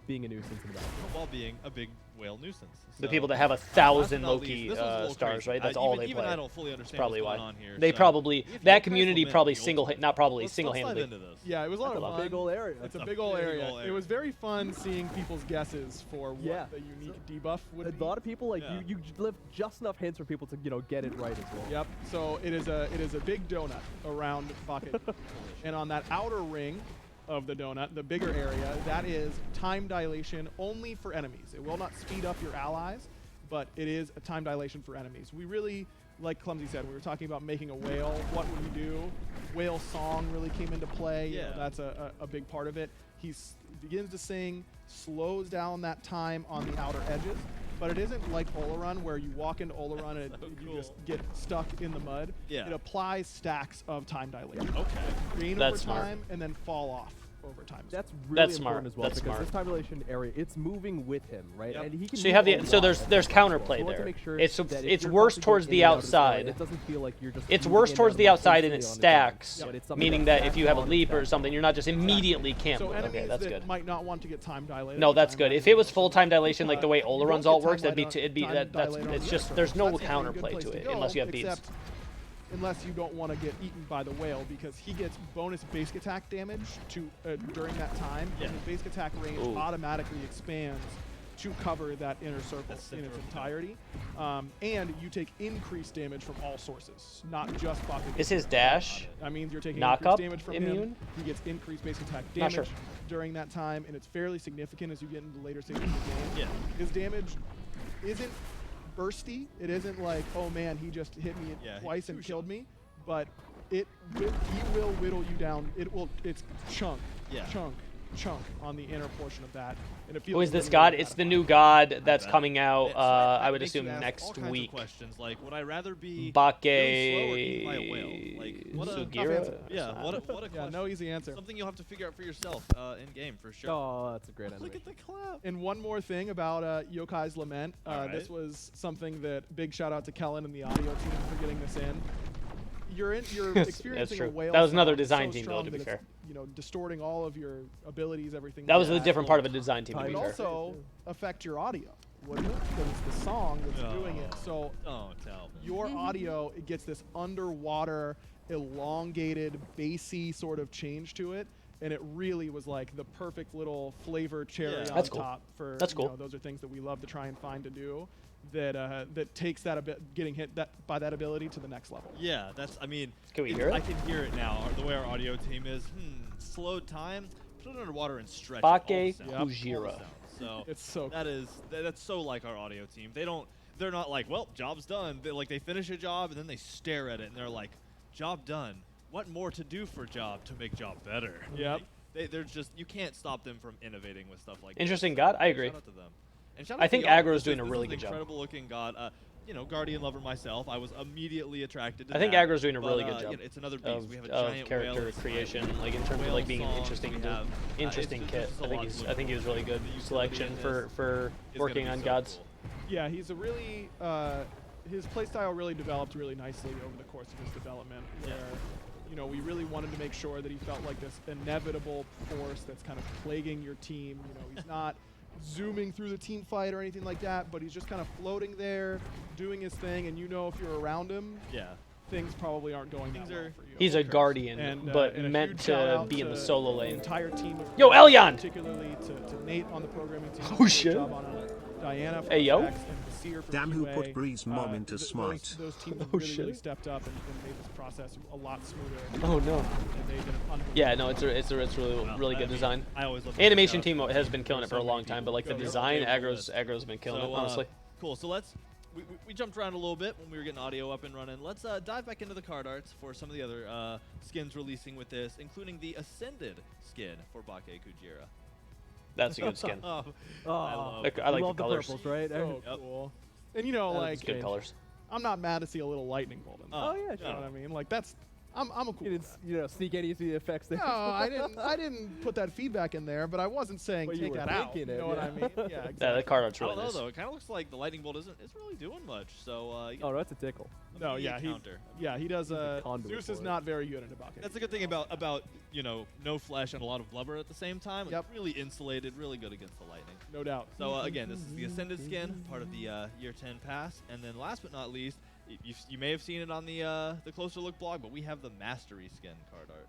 being a nuisance in the back. While being a big whale nuisance. The people that have 1,000 Loki stars, right? That's all they play. Even I don't fully understand probably what's why. going on here. They probably that community probably single-handedly. Yeah, it was a lot of fun. It's a big old area. It's a big old area. It was very fun seeing people's guesses for what the unique debuff would be. A lot of people you left just enough hints for people to get it right as well. Yep. So it is a big donut around Bucket, and on that outer ring of the donut, the bigger area, that is time dilation only for enemies. It will not speed up your allies, but it is a time dilation for enemies. We really, like Clumsy said, we were talking about making a whale. What would we do? Whale song really came into play. You know, that's a big part of it. He begins to sing, slows down that time on the outer edges, but it isn't like Olarun, where you walk into Olarun and you just get stuck in the mud. It applies stacks of time dilation. Gain over time and then fall off over time. That's really smart. important as well, because this time dilation area, it's moving with him, right? And he can so you have there's counterplay there. It's worse towards the outside. It doesn't feel like you're just. It's worse towards the outside, and it stacks, meaning that if you have a leap or something, you're not just immediately camped. So Okay, that's good. Might not want to get time dilated. No, that's good. If it was full time dilation like the way Olarun's alt works, it's just there's no counterplay to it unless you have beats. Unless you don't want to get eaten by the whale, because he gets bonus basic attack damage during that time, and his basic attack range automatically expands to cover that inner circle in its entirety. And you take increased damage from all sources, not just Bucket. Is his dash that means you're taking knock increased up damage from immune? him. He gets increased basic attack damage during that time, and it's fairly significant as you get into later stages of the game. His damage isn't bursty. It isn't like, oh man, he just hit me twice and killed me, but he will whittle you down. It's chunk on the inner portion of that. And it feels Who is this god? It's the new god that's coming out, I would assume next all week. Kinds of questions, like, would I rather be Bake really slow or eat by a whale? Like, what a question. No easy answer. Something you'll have to figure out for yourself in game for sure. Oh, that's a great animation. Look at the clap. And one more thing about Yokai's Lament. This was something that big shout out to Kellen and the audio team for getting this in. You're experiencing a whale. That was another sound design so team, though, strong to be that fair. it's, distorting all of your abilities, everything. That was a different part of a design team, to It be would fair. also affect your audio, wouldn't it? Because it's the song that's doing it. So your audio, it gets this underwater, elongated, bassy sort of change to it. And it really was like the perfect little flavor cherry on top for. That's cool. Those are things that we love to try and find to do. That takes that getting hit by that ability to the next level. Yeah, I mean, can we hear it? I can hear it now. The way our audio team is, slow time, put it underwater and stretch Bake it. Ujira. So it's so that's so like our audio team. They're not like, well, job's done. They finish a job and then they stare at it and they're like, job done. What more to do for job to make job better? Yep. They're just, you can't stop them from innovating with stuff like Interesting this. God, I agree. Shout out to them. And I think Aggro's doing a really good job. Incredible looking god. Guardian lover myself. I was immediately attracted to I think that. Aggro's doing a really good job. It's another beast. We have a giant character whale creation, like in terms of like being an interesting kit. I think he was really good selection for working on gods. Cool. Yeah, he's a really his playstyle really developed really nicely over the course of his development. Where we really wanted to make sure that he felt like this inevitable force that's kind of plaguing your team. He's not zooming through the team fight or anything like that, but he's just kind of floating there, doing his thing, and if you're around him, things probably aren't going that well for you. He's a guardian, but meant to be in the solo lane. Entire team of Yo, Elyon! Particularly to Nate on the programming team. Oh shit! Diana for Hey, yo. FX and Basir for Damn, who QA. put Bree's mom into those Smite. teams Oh, really, shit. really stepped up and made this process a lot smoother. Oh no. And they did an unbelievable Yeah, no, it's really good design. I always love Animation team has been killing it for a long time, but like the design, aggro's been killing it, honestly. Cool. So we jumped around a little bit when we were getting audio up and running. Let's dive back into the card arts for some of the other skins releasing with this, including the Ascended skin for Bake Kujira. That's a good skin. I like the love colors. the purples, right? So cool. And you know, like, Good colors. I'm not mad to see a little lightning bolt in there. Oh, yeah, You know sure. what I mean? Like, that's, I'm a cool You guy. didn't, sneak any of the effects there. No, I didn't put that feedback in there, but I wasn't saying But you take were that out. thinking You it, know what yeah. I mean? Yeah, exactly. Yeah, the card art's I really don't know nice. though. It kind of looks like the lightning bolt isn't really doing much. So Oh, no, that's a tickle. No, immediate yeah, counter. he does. a conduit Zeus is for it. not very good at Ibaka. That's a good thing about no flesh and a lot of blubber at the same time. Like, Yep. Really insulated, really good against the lightning. No doubt. So again, this is the Ascended skin, part of the Year 10 pass, and then last but not least, you may have seen it on the Closer Look blog, but we have the Mastery skin card art,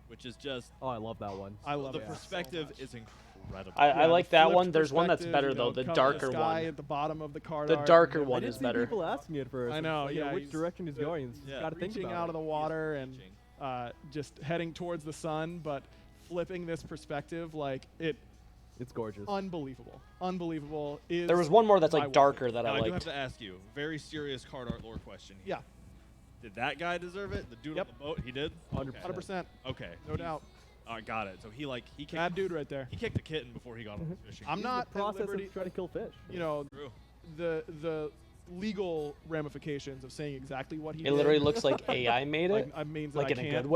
which is just Oh, I love that one. I love the it. perspective is incredible. I like the that flipped one. There's one that's perspective, better you though. know, The cover darker sky one. at the bottom of the card The art, darker you know, one I is did see better. people asking it first. I know, Like, yeah, which he's- direction he's going. You yeah. got to think reaching about out of the it. water and reaching. just heading towards the sun, but flipping this perspective, like It's gorgeous. unbelievable. Unbelievable. Is There was one more that's my like darker that Now, I I do have liked. to ask you, very serious card art lore question here. Yeah, Did that guy deserve it? The dude Yep. on the boat, he did. 100%. 100%. Okay. No doubt. I got it. So he kicked Bad dude right there. He kicked the kitten before he got on the fishing. I'm It's not the at process liberty. of trying to kill fish. You know, True. the legal ramifications of saying exactly what he It did. literally looks like AI made it, Like, means that like I in a can't good way.